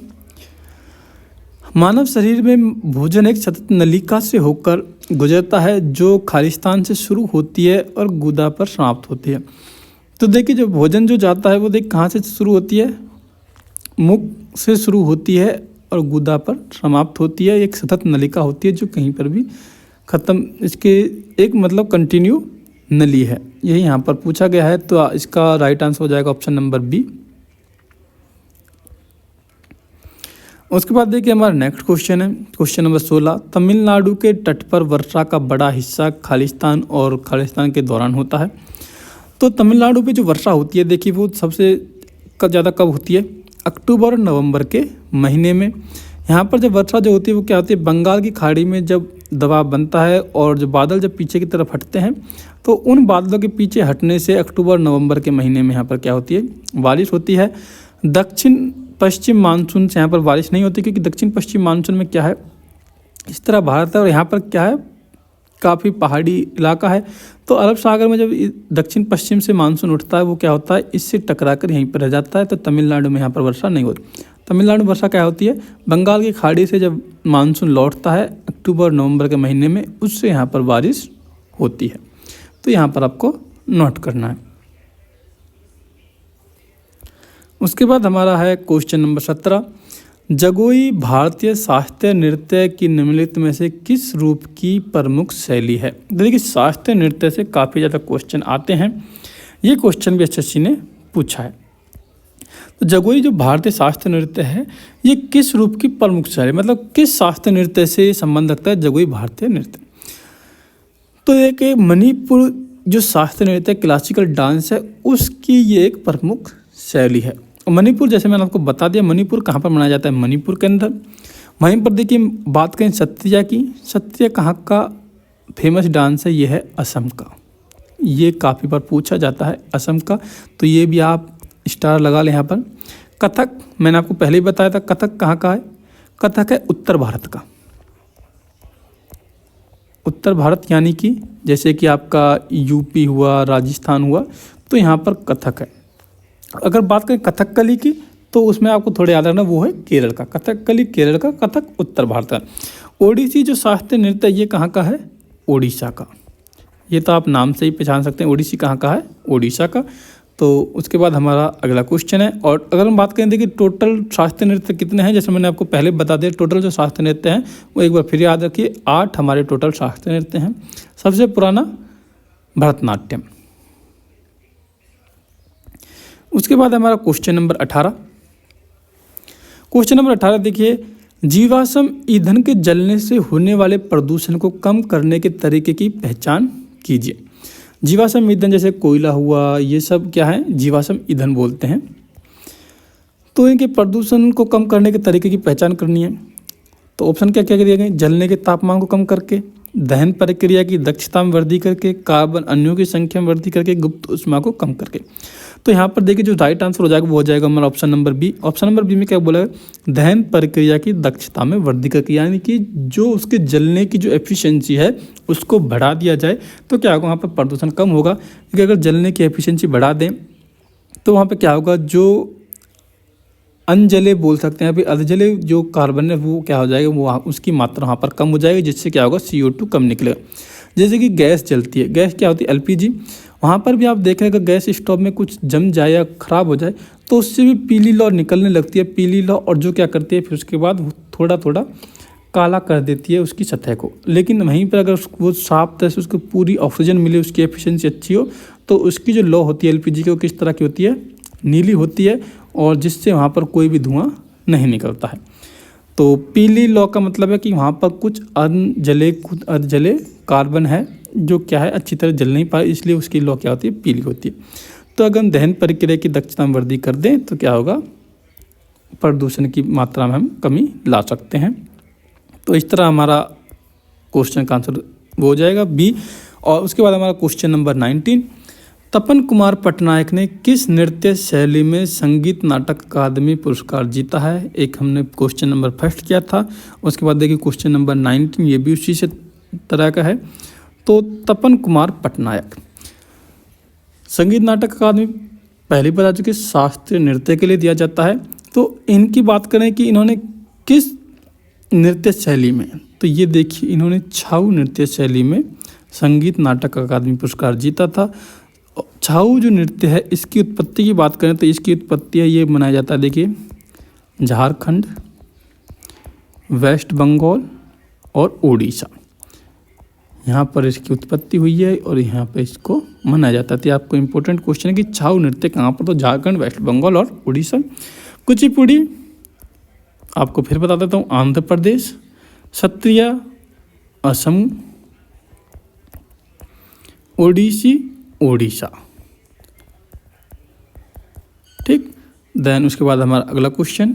मानव शरीर में भोजन एक सतत नलिका से होकर गुजरता है जो खालिस्तान से शुरू होती है और गुदा पर समाप्त होती है। तो देखिए जो भोजन जो जाता है वो देख कहाँ से शुरू होती है? मुख से शुरू होती है और गुदा पर समाप्त होती है। एक सतत नलिका होती है जो कहीं पर भी ख़त्म, इसके एक मतलब कंटिन्यू नली है, यही यहाँ पर पूछा गया है। तो इसका राइट आंसर हो जाएगा ऑप्शन नंबर बी। उसके बाद देखिए हमारा नेक्स्ट क्वेश्चन है क्वेश्चन नंबर 16, तमिलनाडु के तट पर वर्षा का बड़ा हिस्सा खालिस्तान के दौरान होता है। तो तमिलनाडु पे जो वर्षा होती है देखिए वो सबसे ज़्यादा कब होती है? अक्टूबर और नवंबर के महीने में। यहाँ पर जब वर्षा जो होती है वो क्या होती है? बंगाल की खाड़ी में जब दबाव बनता है और जो बादल जब पीछे की तरफ हटते हैं तो उन बादलों के पीछे हटने से अक्टूबर नवंबर के महीने में यहाँ पर क्या होती है? बारिश होती है। दक्षिण पश्चिम मानसून से यहाँ पर बारिश नहीं होती क्योंकि दक्षिण पश्चिम मानसून में क्या है? इस तरह भारत है और यहाँ पर क्या है? काफ़ी पहाड़ी इलाका है। तो अरब सागर में जब दक्षिण पश्चिम से मानसून उठता है वो क्या होता है, इससे टकरा कर यहीं पर रह जाता है। तो तमिलनाडु में यहाँ पर वर्षा नहीं होती। तमिलनाडु में वर्षा क्या होती है, बंगाल की खाड़ी से जब मानसून लौटता है अक्टूबर नवंबर के महीने में, उससे यहाँ पर बारिश होती है। तो यहाँ पर आपको नोट करना है। उसके बाद हमारा है क्वेश्चन नंबर 17, जगोई भारतीय शास्त्रीय नृत्य की निम्नलिखित में से किस रूप की प्रमुख शैली है। देखिए शास्त्रीय नृत्य से काफ़ी ज़्यादा क्वेश्चन आते हैं, ये क्वेश्चन भी एसएससी ने पूछा है। तो जगोई जो भारतीय शास्त्रीय नृत्य है ये किस रूप की प्रमुख शैली, मतलब किस शास्त्रीय नृत्य से संबंध रखता है जगोई भारतीय नृत्य। तो एक मणिपुर जो शास्त्रीय नृत्य क्लासिकल डांस है उसकी ये एक प्रमुख शैली है। मणिपुर जैसे मैंने आपको बता दिया, मणिपुर कहाँ पर मनाया जाता है, मणिपुर के अंदर। वहीं पर देखिए बात करें सत्रिया की, सत्रिया कहाँ का फेमस डांस है, ये है असम का। ये काफ़ी बार पूछा जाता है असम का, तो ये भी आप स्टार लगा लें यहाँ पर। कथक मैंने आपको पहले ही बताया था, कथक कहाँ का है, कथक है उत्तर भारत का। उत्तर भारत यानी कि जैसे कि आपका यूपी हुआ, राजस्थान हुआ, तो यहाँ पर कथक है। अगर बात करें कथकली की तो उसमें आपको थोड़े याद रखना, वो है केरल का। कथकली केरल का, कथक उत्तर भारत का। ओडिसी जो शास्त्रीय नृत्य ये कहाँ का है, ओडिशा का। ये तो आप नाम से ही पहचान सकते हैं ओडिसी कहाँ का है, ओडिशा का। तो उसके बाद हमारा अगला क्वेश्चन है। और अगर हम बात करें देखिए टोटल शास्त्रीय नृत्य कितने हैं, जैसे मैंने आपको पहले बता दिया, टोटल जो शास्त्रीय नृत्य हैं वो एक बार फिर याद रखिए, 8 हमारे टोटल शास्त्रीय नृत्य हैं। सबसे पुराना भरतनाट्यम। उसके बाद हमारा क्वेश्चन नंबर 18। क्वेश्चन नंबर 18 देखिए, जीवाश्म ईंधन के जलने से होने वाले प्रदूषण को कम करने के तरीके की पहचान कीजिए। जीवाश्म ईंधन जैसे कोयला हुआ, ये सब क्या है, जीवाश्म ईंधन बोलते हैं। तो इनके प्रदूषण को कम करने के तरीके की पहचान करनी है। तो ऑप्शन क्या क्या दिए गए, जलने के तापमान को कम करके, दहन प्रक्रिया की दक्षता में वृद्धि करके, कार्बन अणुओं की संख्या में वृद्धि करके, गुप्त ऊष्मा को कम करके। तो यहाँ पर देखिए जो राइट आंसर हो जाएगा वो हो जाएगा हमारा option number B. Option number B में क्या बोला है, दहन प्रक्रिया की दक्षता में वृद्धि करके, यानी कि जो उसके जलने की जो एफिशिएंसी है उसको बढ़ा दिया जाए तो क्या होगा, वहाँ पर प्रदूषण कम होगा। क्योंकि अगर जलने की एफिशिएंसी बढ़ा दें तो वहाँ पर क्या होगा, जो अनजले बोल सकते हैं, अभी अधजले जो कार्बन है वो क्या हो जाएगा, वो उसकी मात्रा वहाँ पर कम हो जाएगी, जिससे क्या होगा CO2 कम निकलेगा। जैसे कि गैस जलती है, गैस क्या होती है, LPG। वहाँ पर भी आप देख रहे हैं कि गैस स्टोव में कुछ जम जाए या ख़राब हो जाए तो उससे भी पीली लौ निकलने लगती है, पीली लौ, और जो क्या करती है फिर उसके बाद थोड़ा थोड़ा काला कर देती है उसकी सतह को। लेकिन वहीं पर अगर वो साफ तरह से उसको पूरी ऑक्सीजन मिले, उसकी एफिशिएंसी अच्छी हो, तो उसकी जो लौ होती है LPG की वो किस तरह की होती है, नीली होती है, और जिससे वहाँ पर कोई भी धुआं नहीं निकलता है। तो पीली लौ का मतलब है कि वहाँ पर कुछ अधजले कार्बन है जो क्या है अच्छी तरह जल नहीं पाए, इसलिए उसकी लौ क्या होती है, पीली होती है। तो अगर हम दहन प्रक्रिया की दक्षता में वृद्धि कर दें तो क्या होगा, प्रदूषण की मात्रा में हम कमी ला सकते हैं। तो इस तरह हमारा क्वेश्चन का आंसर वो हो जाएगा बी। और उसके बाद हमारा क्वेश्चन नंबर 19, तपन कुमार पटनायक ने किस नृत्य शैली में संगीत नाटक अकादमी पुरस्कार जीता है। एक हमने क्वेश्चन नंबर फर्स्ट किया था। उसके बाद देखिए क्वेश्चन नंबर 19 ये भी उसी से तरह का है। तो तपन कुमार पटनायक संगीत नाटक अकादमी पहले बता चुके शास्त्रीय नृत्य के लिए दिया जाता है। तो इनकी बात करें कि इन्होंने किस नृत्य शैली में, तो ये देखिए इन्होंने छाऊ नृत्य शैली में संगीत नाटक अकादमी पुरस्कार जीता था। छाऊ जो नृत्य है इसकी उत्पत्ति की बात करें तो इसकी उत्पत्ति है, ये मनाया जाता है देखिए झारखंड, वेस्ट बंगाल और उड़ीसा, यहाँ पर इसकी उत्पत्ति हुई है और यहाँ पर इसको मनाया जाता है। तो आपको इम्पोर्टेंट क्वेश्चन है कि छाऊ नृत्य कहाँ पर, तो झारखंड, वेस्ट बंगाल और उड़ीसा। कुचिपुड़ी आपको फिर बता देता हूँ, आंध्र प्रदेश, सत्रिया असम, ओडिसी ओडिशा। ठीक, देन उसके बाद हमारा अगला question,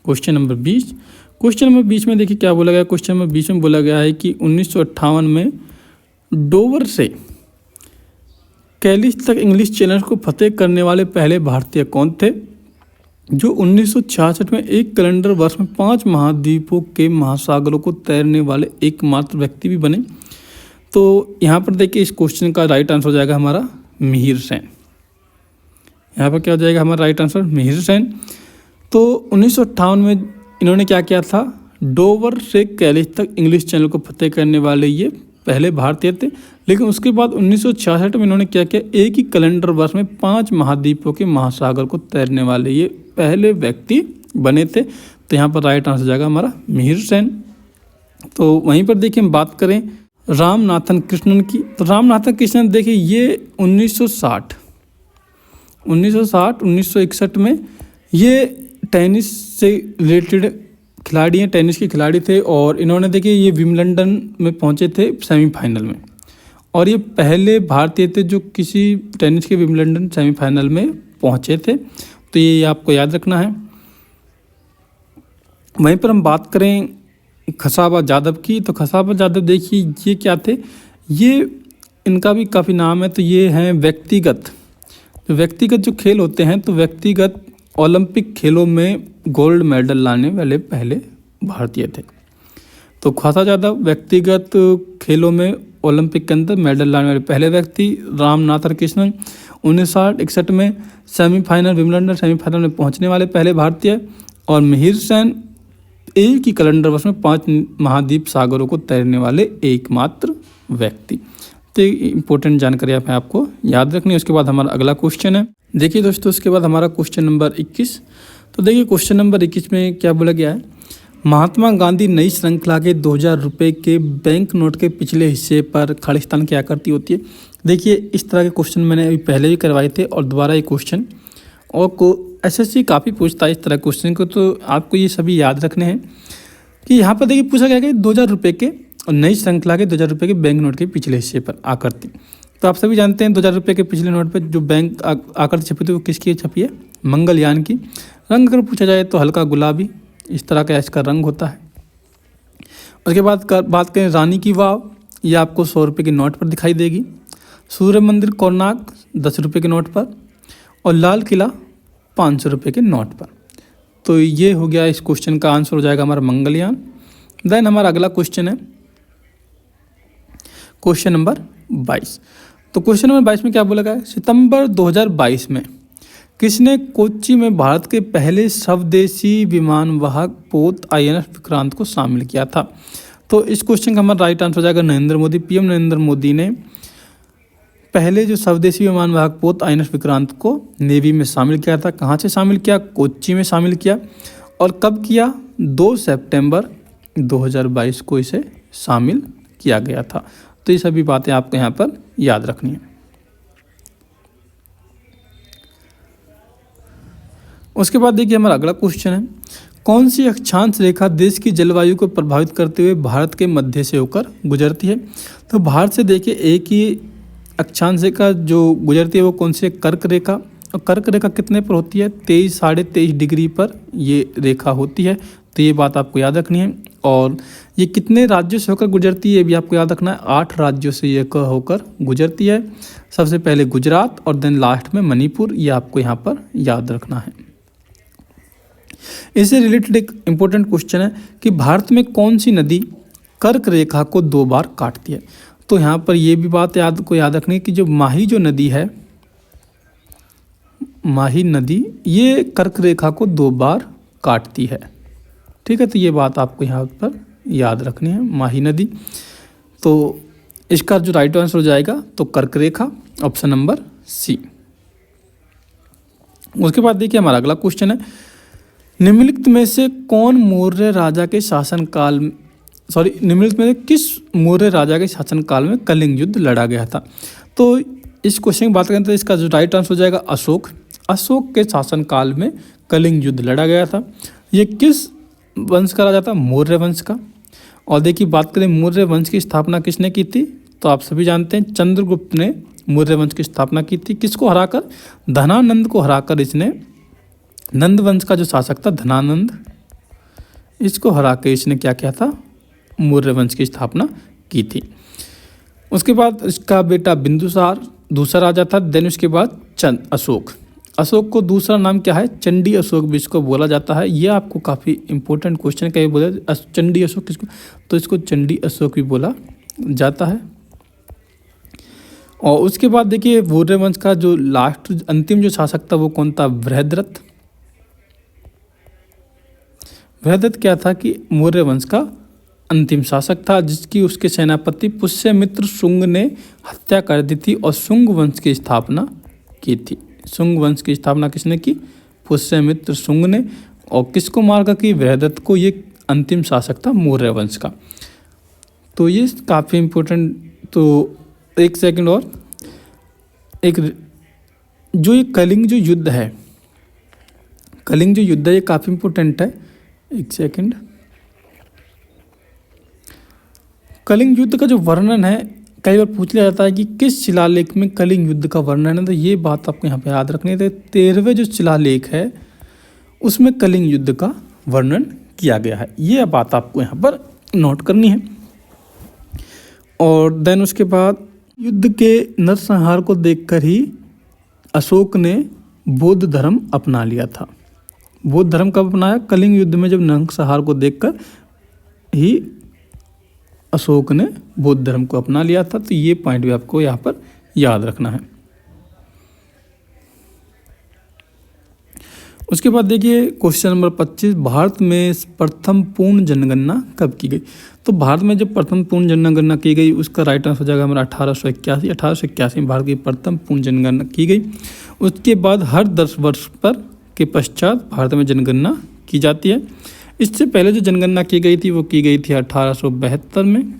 question number 20। Question number 20 में देखिए क्या बोला गया, क्वेश्चन नंबर 20 में बोला गया है कि 1958 में डोवर से कैलिस तक इंग्लिश चैनल को फतेह करने वाले पहले भारतीय कौन थे। जो 1966 में एक कैलेंडर वर्ष में 5 महाद्वीपों के महासागरों को तैरने वाले एकमात्र व्यक्ति भी बने। तो यहाँ पर देखिए इस क्वेश्चन का राइट आंसर हो जाएगा हमारा मिहिर सेन। यहाँ पर क्या हो जाएगा हमारा राइट आंसर मिहिर सेन। तो 1958 में इन्होंने क्या किया था, डोवर से कैलिस तक इंग्लिश चैनल को फतेह करने वाले ये पहले भारतीय थे। लेकिन उसके बाद 1966 में इन्होंने क्या किया, एक ही कैलेंडर वर्ष में 5 महाद्वीपों के महासागर को तैरने वाले ये पहले व्यक्ति बने थे। तो यहाँ पर राइट आंसर हो जाएगा हमारा मिहिर सेन। तो वहीं पर देखिए हम बात करें रामनाथन कृष्णन की। तो रामनाथन कृष्णन देखिए ये 1960, 1961 में ये टेनिस से रिलेटेड खिलाड़ी हैं, टेनिस के खिलाड़ी थे। और इन्होंने देखिए ये विम्बलडन में पहुंचे थे सेमीफाइनल में, और ये पहले भारतीय थे जो किसी टेनिस के विम्बलडन सेमीफाइनल में पहुंचे थे। तो ये आपको याद रखना है। वहीं पर हम बात करें खसाबा जादव की। तो खसाबा जादव देखिए ये क्या थे, ये इनका भी काफ़ी नाम है। तो ये हैं व्यक्तिगत जो खेल होते हैं, तो व्यक्तिगत ओलंपिक खेलों में गोल्ड मेडल लाने वाले पहले भारतीय थे। तो खसाबा जादव व्यक्तिगत खेलों में ओलंपिक के अंदर मेडल लाने वाले पहले व्यक्ति। रामनाथन कृष्णन 1961 में सेमीफाइनल विम्बलडन सेमीफाइनल में पहुंचने वाले पहले भारतीय। और मिहिर सेन एक ही कैलेंडर वर्ष में 5 महाद्वीप सागरों को तैरने वाले एकमात्र व्यक्ति। तो इंपॉर्टेंट जानकारी आपको याद रखनी है। उसके बाद हमारा अगला क्वेश्चन है, देखिए दोस्तों उसके बाद हमारा क्वेश्चन नंबर 21। तो देखिए क्वेश्चन नंबर 21 में क्या बोला गया है, महात्मा गांधी नई श्रृंखला के 2000 रुपये के बैंक नोट के पिछले हिस्से पर खालिस्तान की आकृति होती है। देखिए इस तरह के क्वेश्चन मैंने अभी पहले भी करवाए थे और दोबारा ये क्वेश्चन और को एसएससी काफ़ी पूछता है इस तरह क्वेश्चन को। तो आपको ये सभी याद रखने हैं कि यहाँ पर देखिए पूछा गया कि 2000 रुपये के और नई श्रृंखला के 2000 रुपये के बैंक नोट के पिछले हिस्से पर आकृति। तो आप सभी जानते हैं 2000 रुपये के पिछले नोट पर जो बैंक आकृति छपी थी वो किसकी छपी है, मंगलयान की। रंग अगर पूछा जाए तो हल्का गुलाबी इस तरह का इसका रंग होता है। उसके बाद बात करें रानी की वाव, ये आपको 100 रुपये के नोट पर दिखाई देगी। सूर्य मंदिर कोणार्क 10 रुपये के नोट पर, और लाल किला 500 रुपये के नोट पर। तो ये हो गया, इस क्वेश्चन का आंसर हो जाएगा हमारा मंगलयान। देन हमारा अगला क्वेश्चन है क्वेश्चन नंबर 22। तो क्वेश्चन नंबर 22 में क्या बोला गया है, सितंबर 2022 में किसने कोच्चि में भारत के पहले स्वदेशी विमानवाहक पोत INS विक्रांत को शामिल किया था। तो इस क्वेश्चन का हमारा राइट आंसर हो जाएगा नरेंद्र मोदी। PM नरेंद्र मोदी ने पहले जो स्वदेशी विमानवाहक पोत INS विक्रांत को नेवी में शामिल किया था। कहाँ से शामिल किया, कोच्चि में शामिल किया। और कब किया, 2 सितंबर 2022 को इसे शामिल किया गया था। तो ये सभी बातें आपको यहाँ पर याद रखनी है। उसके बाद देखिए हमारा अगला क्वेश्चन है, कौन सी अक्षांश रेखा देश की जलवायु को प्रभावित करते हुए भारत के मध्य से होकर गुजरती है। तो भारत से देखिए एक ही अक्षांश रेखा जो गुजरती है वो कौन सी है, कर्क रेखा। और कर्क रेखा कितने पर होती है, 23 साढ़े 23 डिग्री पर ये रेखा होती है। तो ये बात आपको याद रखनी है। और ये कितने राज्यों से होकर गुजरती है ये भी आपको याद रखना है, 8 राज्यों से ये होकर गुजरती है। सबसे पहले गुजरात और देन लास्ट में मणिपुर, ये आपको यहाँ पर याद रखना है। इससे रिलेटेड एक इम्पोर्टेंट क्वेश्चन है कि भारत में कौन सी नदी कर्क रेखा को 2 बार काटती है। तो यहाँ पर ये भी बात याद रखनी है कि जो माही जो नदी है, माही नदी ये कर्क रेखा को 2 बार काटती है। ठीक है, तो ये बात आपको यहाँ पर याद रखनी है, माही नदी। तो इसका जो राइट आंसर हो जाएगा तो कर्क रेखा, ऑप्शन नंबर सी। उसके बाद देखिए हमारा अगला क्वेश्चन है, निम्नलिखित में से कौन मौर्य राजा के शासनकाल में निम्नलिखित में से किस मौर्य राजा के शासनकाल में कलिंग युद्ध लड़ा गया था। तो इस क्वेश्चन की बात करें तो इसका जो राइट आंसर हो जाएगा अशोक के शासनकाल में कलिंग युद्ध लड़ा गया था। ये किस वंश का राजा था, मौर्य वंश का। और देखिए बात करें मौर्य वंश की स्थापना किसने की थी, तो आप सभी जानते हैं चंद्रगुप्त ने मौर्य वंश की स्थापना की थी। किसको हराकर, धनानंद को हराकर इसने, नंद वंश का जो शासक था धनानंद, इसको हरा के इसने क्या किया था, मौर्य वंश की स्थापना की थी। उसके बाद इसका बेटा बिंदुसार दूसरा राजा था। देन उसके बाद अशोक अशोक को दूसरा नाम क्या है? चंडी अशोक भी इसको बोला जाता है। ये आपको काफ़ी इंपॉर्टेंट क्वेश्चन है, कहीं बोला चंडी अशोक किसको, तो इसको चंडी अशोक भी बोला जाता है। और उसके बाद देखिए मौर्य वंश का जो लास्ट अंतिम जो शासक था वो कौन था? बृहद्रथ। बृहद्रथ क्या था कि मौर्य वंश का अंतिम शासक था, जिसकी उसके सेनापति पुष्यमित्र शुंग ने हत्या कर दी थी और शुंग वंश की स्थापना की थी। शुंग वंश की स्थापना किसने की? पुष्यमित्र शुंग ने। और किसको मारकर की? बृहद्रथ को। ये अंतिम शासक था मौर्य वंश का। तो ये काफ़ी इम्पोर्टेंट। तो एक सेकंड और, एक जो ये कलिंग जो युद्ध है, कलिंग जो युद्ध है ये काफ़ी इम्पोर्टेंट है। एक सेकंड। कलिंग युद्ध का जो वर्णन है, कई बार पूछ लिया जाता है कि किस शिलालेख में कलिंग युद्ध का वर्णन है, तो ये बात आपको यहाँ पे याद रखनी है। 13वें जो शिलालेख है उसमें कलिंग युद्ध का वर्णन किया गया है। ये बात आपको यहाँ पर नोट करनी है। और देन उसके बाद युद्ध के नरसंहार को देखकर ही अशोक ने बौद्ध धर्म अपना लिया था। बौद्ध धर्म कब अपनाया? कलिंग युद्ध में, जब नरसंहार को देखकर ही अशोक ने बौद्ध धर्म को अपना लिया था। तो ये पॉइंट भी आपको यहाँ पर याद रखना है। उसके बाद देखिए क्वेश्चन नंबर 25, भारत में प्रथम पूर्ण जनगणना कब की गई? तो भारत में जब प्रथम पूर्ण जनगणना की गई उसका राइट आंसर हो जाएगा हमारा 1881 में भारत की प्रथम पूर्ण जनगणना की गई। उसके बाद हर 10 वर्ष पर के पश्चात भारत में जनगणना की जाती है। इससे पहले जो जनगणना की गई थी वो की गई थी 1872 में।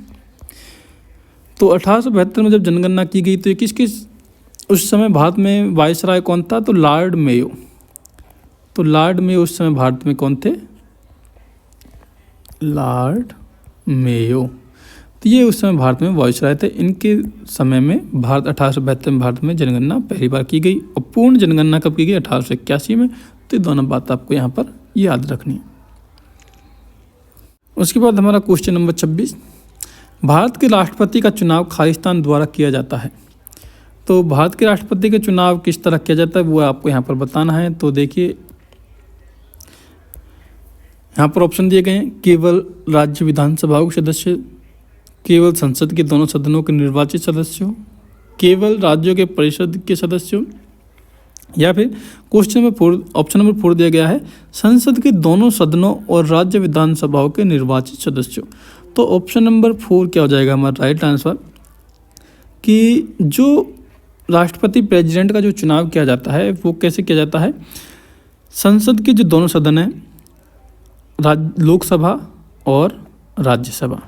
तो 1872 में जब जनगणना की गई तो ये किस उस समय भारत में वायसराय कौन था? तो लॉर्ड मेयो। तो लॉर्ड मेयो उस समय भारत में कौन थे? Lord Mayo. तो ये उस समय भारत में वायसराय थे। इनके समय में भारत 1872 में भारत में जनगणना पहली बार की गई और पूर्ण जनगणना कब की गई? 1881 में। तो ये दोनों बात आपको यहाँ पर याद रखनी है। उसके बाद हमारा क्वेश्चन नंबर 26, भारत के राष्ट्रपति का चुनाव खालिस्तान द्वारा किया जाता है। तो भारत के राष्ट्रपति का चुनाव किस तरह किया जाता है वो आपको यहाँ पर बताना है। तो देखिए यहाँ पर ऑप्शन दिए गए हैं, केवल राज्य विधानसभाओं के सदस्य, केवल संसद के दोनों सदनों के निर्वाचित सदस्यों, केवल राज्यों के परिषद के सदस्यों, या फिर क्वेश्चन नंबर 4 ऑप्शन नंबर 4 दिया गया है, संसद के दोनों सदनों और राज्य विधानसभाओं के निर्वाचित सदस्यों। तो ऑप्शन नंबर 4 क्या हो जाएगा हमारा राइट आंसर, कि जो राष्ट्रपति प्रेसिडेंट का जो चुनाव किया जाता है वो कैसे किया जाता है? संसद के जो दोनों सदन हैं, लोकसभा और राज्यसभा,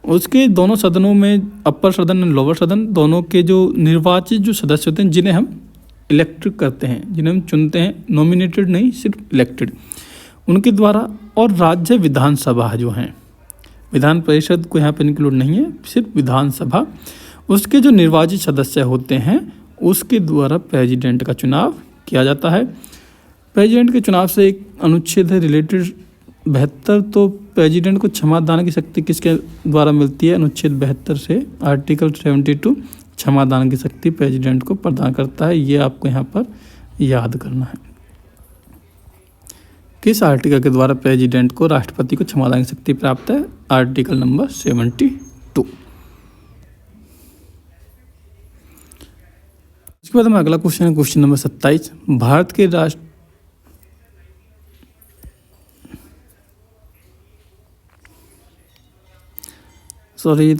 उसके दोनों सदनों में अपर सदन और लोअर सदन दोनों के जो निर्वाचित जो सदस्य होते हैं, जिन्हें हम इलेक्ट करते हैं, जिन्हें हम चुनते हैं, नॉमिनेटेड नहीं सिर्फ इलेक्टेड, उनके द्वारा, और राज्य विधानसभा जो हैं, विधान परिषद को यहाँ पर इंक्लूड नहीं है, सिर्फ विधानसभा, उसके जो निर्वाचित सदस्य होते हैं उसके द्वारा प्रेसिडेंट का चुनाव किया जाता है। प्रेसिडेंट के चुनाव से एक अनुच्छेद है रिलेटेड 72, तो प्रेसिडेंट को क्षमादान की शक्ति किसके द्वारा मिलती है? अनुच्छेद 72 से आर्टिकल 72 क्षमादान की शक्ति प्रेसिडेंट को प्रदान करता है। ये आपको यहाँ पर याद करना है, किस आर्टिकल के द्वारा प्रेसिडेंट को, राष्ट्रपति को क्षमादान की शक्ति प्राप्त है? Article number 72। इसके बाद हमारा अगला क्वेश्चन है क्वेश्चन नंबर 27, भारत के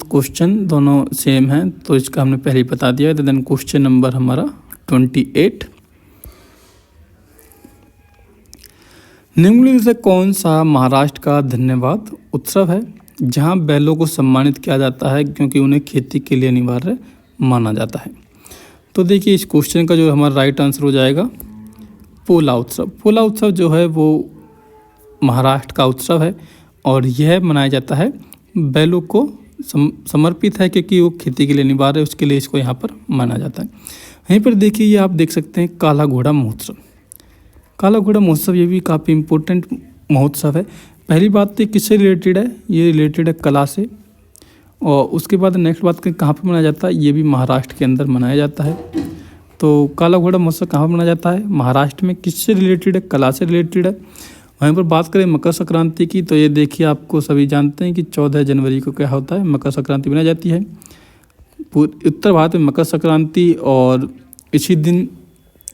क्वेश्चन दोनों सेम हैं तो इसका हमने पहले ही बता दिया है। तो देन क्वेश्चन नंबर हमारा 28, निम्नलिखित से कौन सा महाराष्ट्र का धन्यवाद उत्सव है जहां बैलों को सम्मानित किया जाता है क्योंकि उन्हें खेती के लिए अनिवार्य माना जाता है? तो देखिए इस क्वेश्चन का जो हमारा राइट आंसर हो जाएगा पोला उत्सव। पोला उत्सव जो है वो महाराष्ट्र का उत्सव है और यह मनाया जाता है, बैलों को समर्पित है क्योंकि वो खेती के लिए अनिवार्य है, उसके लिए इसको यहाँ पर माना जाता है। यहीं पर देखिए ये आप देख सकते हैं काला घोड़ा महोत्सव। काला घोड़ा महोत्सव ये भी काफ़ी इम्पोर्टेंट महोत्सव है। पहली बात तो किससे रिलेटेड है? ये रिलेटेड है कला से। और उसके बाद नेक्स्ट बात कहाँ पर मनाया जाता है? ये भी महाराष्ट्र के अंदर मनाया जाता है। तो काला घोड़ा महोत्सव कहाँ पर मनाया जाता है? महाराष्ट्र में। किससे रिलेटेड है? कला से रिलेटेड है। वहीं पर बात करें मकर संक्रांति की, तो ये देखिए आपको सभी जानते हैं कि 14 जनवरी को क्या होता है? मकर संक्रांति मनाई जाती है। उत्तर भारत में मकर संक्रांति, और इसी दिन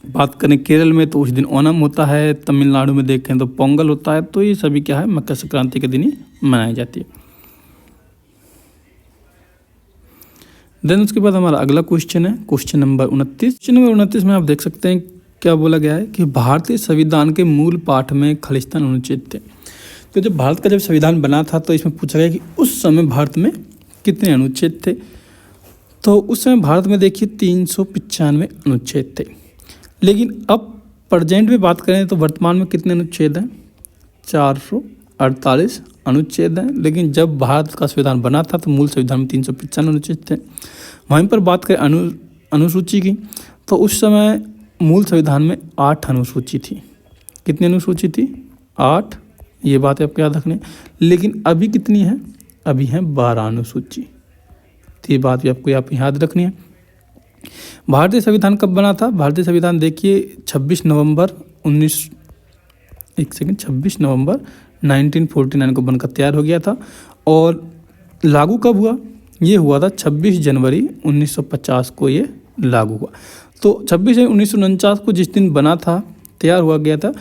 बात करें केरल में तो उस दिन ओणम होता है। तमिलनाडु में देखें तो पोंगल होता है। तो ये सभी क्या है? मकर संक्रांति के दिन ही मनाई जाती है। देन उसके बाद हमारा अगला क्वेश्चन है क्वेश्चन नंबर 29। क्वेश्चन नंबर 29 में आप देख सकते हैं क्या बोला गया है कि भारतीय संविधान के मूल पाठ में खालिस्तान अनुच्छेद थे। तो जब भारत का संविधान बना था तो इसमें पूछा गया कि उस समय भारत में कितने अनुच्छेद थे। तो उस समय भारत में देखिए 395 अनुच्छेद थे। लेकिन अब प्रेजेंट में बात करें तो वर्तमान में कितने अनुच्छेद हैं? 448 अनुच्छेद हैं। लेकिन जब भारत का संविधान बना था तो मूल संविधान में 395 अनुच्छेद थे। वहीं पर बात करें अनुसूची की, तो उस समय मूल संविधान में 8 अनुसूची थी। कितनी अनुसूची थी? 8। ये बात आपको याद रखनी है। लेकिन अभी कितनी है? अभी है 12 अनुसूची। तो ये बात भी आपको यहाँ पे याद रखनी है। भारतीय संविधान कब बना था? भारतीय संविधान देखिए 26 नवंबर 1949 को बनकर तैयार हो गया था। और लागू कब हुआ? ये हुआ था 26 जनवरी 1950 को ये लागू हुआ। तो 26 जनवरी 1949 को जिस दिन बना था, तैयार हुआ गया था,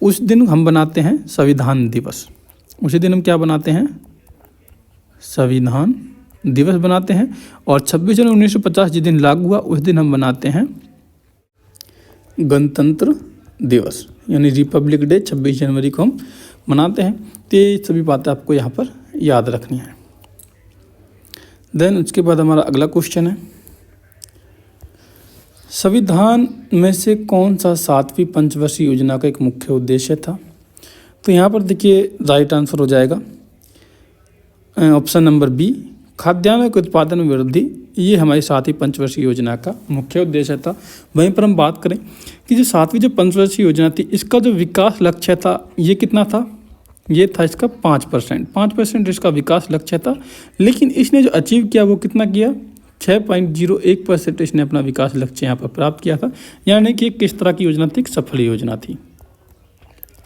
उस दिन हम बनाते हैं संविधान दिवस। उसी दिन हम क्या बनाते हैं? संविधान दिवस बनाते हैं। और 26 जनवरी 1950 जिस दिन लागू हुआ उस दिन हम बनाते हैं गणतंत्र दिवस, यानी रिपब्लिक डे 26 जनवरी को हम मनाते हैं। तो ये सभी बातें आपको यहाँ पर याद रखनी है। देन उसके बाद हमारा अगला क्वेश्चन है, संविधान में से कौन सा 7वीं पंचवर्षीय योजना का एक मुख्य उद्देश्य था? तो यहाँ पर देखिए राइट आंसर हो जाएगा ऑप्शन नंबर बी, खाद्यान्नों के उत्पादन में वृद्धि। ये हमारी 7वीं पंचवर्षीय योजना का मुख्य उद्देश्य था। वहीं पर हम बात करें कि जो 7वीं पंचवर्षीय योजना थी, इसका जो विकास लक्ष्य था ये कितना था? ये था इसका 5% इसका विकास लक्ष्य था। लेकिन इसने जो अचीव किया वो कितना किया? 6.01% इसने अपना विकास लक्ष्य यहाँ पर प्राप्त किया था। यानी कि किस तरह की योजना थी? सफल योजना थी।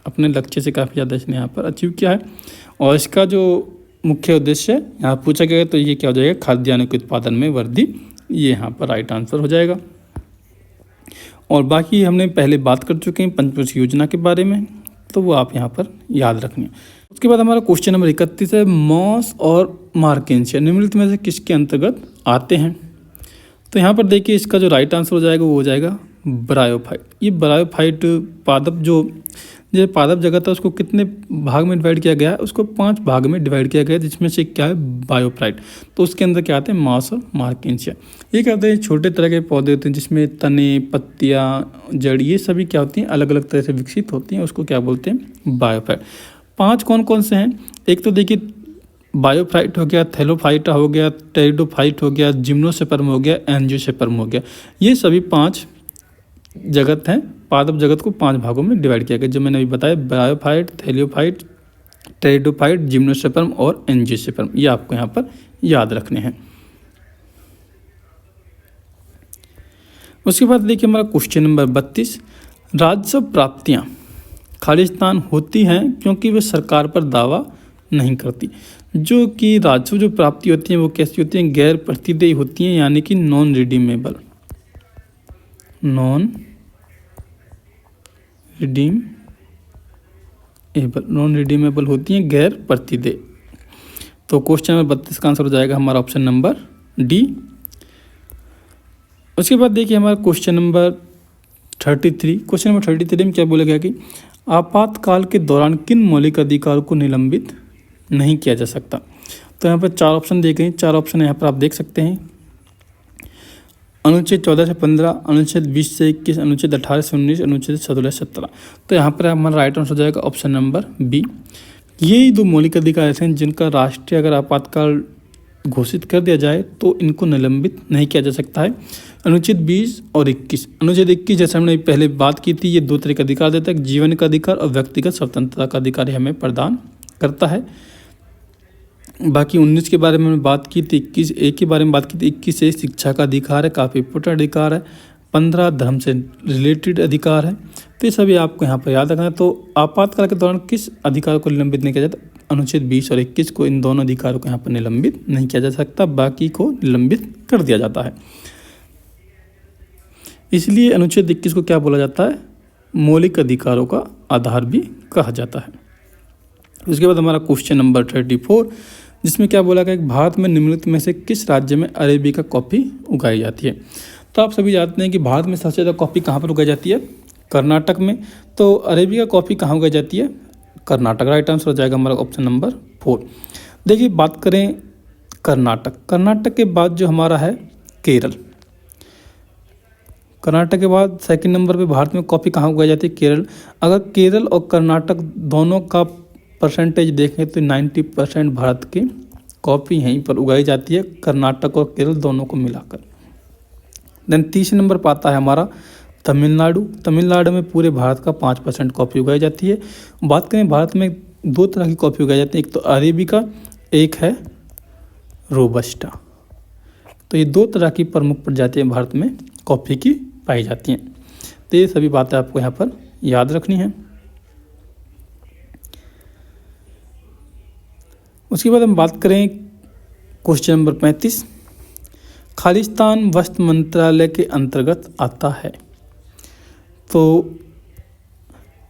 अपने लक्ष्य से काफ़ी ज़्यादा इसने यहाँ पर अचीव किया है। और इसका जो मुख्य उद्देश्य यहाँ पूछा गया तो ये क्या हो जाएगा? खाद्यान्नों के उत्पादन में वृद्धि। ये यहाँ पर राइट आंसर हो जाएगा। और बाकी हमने पहले बात कर चुके हैं पंचवर्षीय योजना के बारे में, तो वो आप यहाँ पर याद रखनी है। उसके बाद हमारा क्वेश्चन नंबर 31 है, मॉस और मार्केंशिया निम्नलिखित में से किसके अंतर्गत आते हैं? तो यहाँ पर देखिए इसका जो राइट आंसर हो जाएगा वो हो जाएगा ब्रायोफाइट। ये ब्रायोफाइट पादप जो पादप जगत है उसको कितने भाग में डिवाइड किया गया है? उसको 5 भाग में डिवाइड किया गया है, जिसमें से क्या है? बायोफाइट। तो उसके अंदर क्या आते हैं? मॉस और मार्केंशिया। ये क्या होते हैं? छोटे तरह के पौधे होते हैं जिसमें तने, पत्तियाँ, जड़, ये सभी क्या होती हैं? अलग अलग तरह से विकसित होती हैं। उसको क्या बोलते हैं? बायोफाइट। 5 कौन कौन से हैं? एक तो देखिए बायोफाइट हो गया, थैलोफाइटा हो गया, टेरिडोफाइट हो गया, जिम्नोस्पर्म हो गया, एंजियोस्पर्म हो गया। ये सभी 5 जगत हैं। पादप जगत को 5 भागों में डिवाइड किया गया, जो मैंने अभी बताया, बायोफाइट, थैलियोफाइट, टेरिडोफाइट, जिम्नोस्पर्म और एंजियोस्पर्म। ये आपको यहाँ पर याद रखने हैं। उसके बाद देखिए हमारा क्वेश्चन नंबर 32, राजस्व प्राप्तियाँ खालिस्तान होती हैं क्योंकि वे सरकार पर दावा नहीं करती। जो कि राजस्व जो प्राप्ति होती हैं वो कैसी होती हैं? गैर प्रतिदेय होती हैं, यानी कि नॉन रिडीमेबल होती हैं, गैर प्रतिदेय। तो क्वेश्चन नंबर 32 का आंसर हो जाएगा हमारा ऑप्शन नंबर डी। उसके बाद देखिए हमारा क्वेश्चन नंबर 33 में क्या बोला गया कि आपातकाल के दौरान किन मौलिक अधिकारों को निलंबित नहीं किया जा सकता। तो यहाँ पर 4 ऑप्शन दिए गए। 4 ऑप्शन यहाँ पर आप देख सकते हैं, अनुच्छेद 14 से 15, अनुच्छेद 20 से 21, अनुच्छेद 18 से 19, अनुच्छेद 16 से 17। तो यहाँ पर हमारा राइट आंसर हो जाएगा ऑप्शन नंबर बी। ये 2 मौलिक अधिकार ऐसे हैं जिनका राष्ट्रीय अगर आपातकाल घोषित कर दिया जाए तो इनको निलंबित नहीं किया जा सकता है। अनुच्छेद 20 और 21। अनुच्छेद 21 जैसे हमने पहले बात की थी, ये 2 तरह का अधिकार देता है, जीवन का अधिकार और व्यक्तिगत स्वतंत्रता का अधिकार हमें प्रदान करता है। बाकी 19 के बारे में बात की थी, 21 ए के बारे में बात की थी। 21 से शिक्षा का अधिकार है, काफ़ी इंपॉर्टेंट अधिकार है। 15 धर्म से रिलेटेड अधिकार है। तो ये सभी आपको यहाँ पर याद रखना है। तो आपातकाल के दौरान किस अधिकार को निलंबित नहीं किया जाता? अनुच्छेद 20 और 21 को, इन दोनों अधिकारों को यहाँ पर निलंबित नहीं किया जा सकता, बाकी को निलंबित कर दिया जाता है। इसलिए अनुच्छेद 21 को क्या बोला जाता है? मौलिक अधिकारों का आधार भी कहा जाता है। उसके बाद हमारा क्वेश्चन नंबर 34, जिसमें क्या बोला गया कि भारत में निम्नलिखित में से किस राज्य में अरेबिका कॉफ़ी उगाई जाती है? तो आप सभी जानते हैं कि भारत में सबसे ज़्यादा कॉफ़ी कहाँ पर उगाई जाती है? कर्नाटक में। तो अरेबिका कॉफ़ी कहाँ उगाई जाती है? कर्नाटक। राइट आंसर हो जाएगा हमारा ऑप्शन नंबर 4। देखिए बात करें कर्नाटक के बाद जो हमारा है केरल। कर्नाटक के बाद सेकंड नंबर पे भारत में कॉफ़ी कहाँ उगाई जाती है? केरल। अगर केरल और कर्नाटक दोनों का परसेंटेज देखें तो 90% भारत की कॉफ़ी यहीं पर उगाई जाती है, कर्नाटक और केरल दोनों को मिलाकर। देन तीसरे नंबर पर आता है हमारा तमिलनाडु में पूरे भारत का 5% कॉफ़ी उगाई जाती है। बात करें भारत में 2 तरह की कॉफ़ी उगाई जाती है, एक तो अरेबिका, एक है रोबस्टा। तो ये 2 तरह की प्रमुख प्रजातियाँ भारत में कॉफ़ी की पाई जाती हैं। तो ये सभी बातें आपको यहाँ पर याद रखनी है। उसके बाद हम बात करें क्वेश्चन नंबर 35, खालिस्तान वस्त्र मंत्रालय के अंतर्गत आता है। तो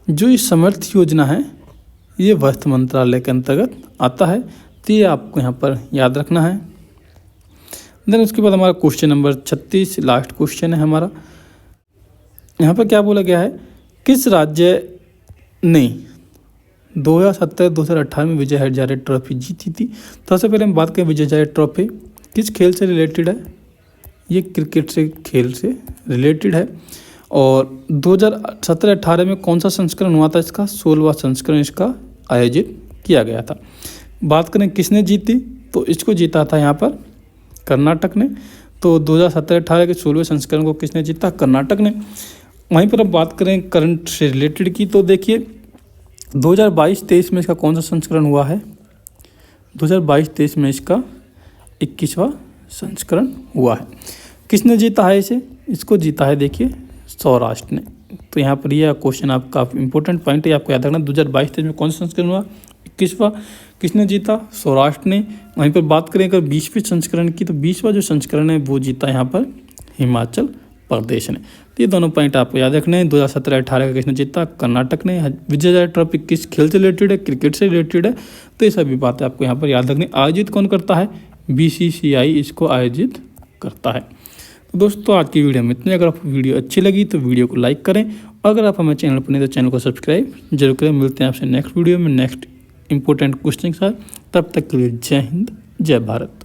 जो ये समर्थ योजना है ये वस्त्र मंत्रालय के अंतर्गत आता है, तो ये आपको यहाँ पर याद रखना है। देन उसके बाद हमारा क्वेश्चन नंबर 36 लास्ट क्वेश्चन है हमारा। यहाँ पर क्या बोला गया है? किस राज्य ने 2017-2018 में विजय हजारे ट्रॉफी जीती थी? तो सबसे पहले हम बात करें विजय हजारे ट्रॉफी किस खेल से रिलेटेड है? ये क्रिकेट से खेल से रिलेटेड है। और 2017-18 में कौन सा संस्करण हुआ था इसका? 16वां संस्करण इसका आयोजित किया गया था। बात करें किसने जीती, तो इसको जीता था यहाँ पर कर्नाटक ने। तो 2017-18 के 16वें संस्करण को किसने जीता? कर्नाटक ने। वहीं पर अब बात करें करंट से रिलेटेड की, तो देखिए 2022-23 में इसका कौन सा संस्करण हुआ है? 2022-23 में इसका 21वां संस्करण हुआ है। किसने जीता है इसे? इसको जीता है देखिए सौराष्ट्र ने। तो यहाँ पर यह क्वेश्चन आपका इंपॉर्टेंट पॉइंट है, आपको याद रखना। 2022-23 में कौन सा संस्करण हुआ? 21वां। किसने जीता? सौराष्ट्र ने। वहीं पर बात करें अगर 20वें संस्करण की, तो 20वां जो संस्करण है वो जीता यहाँ पर हिमाचल प्रदेश ने। तो ये दोनों पॉइंट आपको याद रखने हैं। 2017-18 का किसने जीता? कर्नाटक ने। विजय हजारे ट्रॉफी किस खेल से रिलेटेड है? क्रिकेट से रिलेटेड है। तो ये सभी बातें आपको यहाँ पर याद रखनी। आयोजित कौन करता है? BCCI इसको आयोजित करता है। तो दोस्तों आज की वीडियो में इतने। अगर आपको वीडियो अच्छी लगी तो वीडियो को लाइक करें, और अगर आप हमारे चैनल पर नहीं तो चैनल को सब्सक्राइब जरूर करें। मिलते हैं आपसे नेक्स्ट वीडियो में नेक्स्ट इंपॉर्टेंट क्वेश्चन के साथ। तब तक के लिए जय हिंद, जय भारत।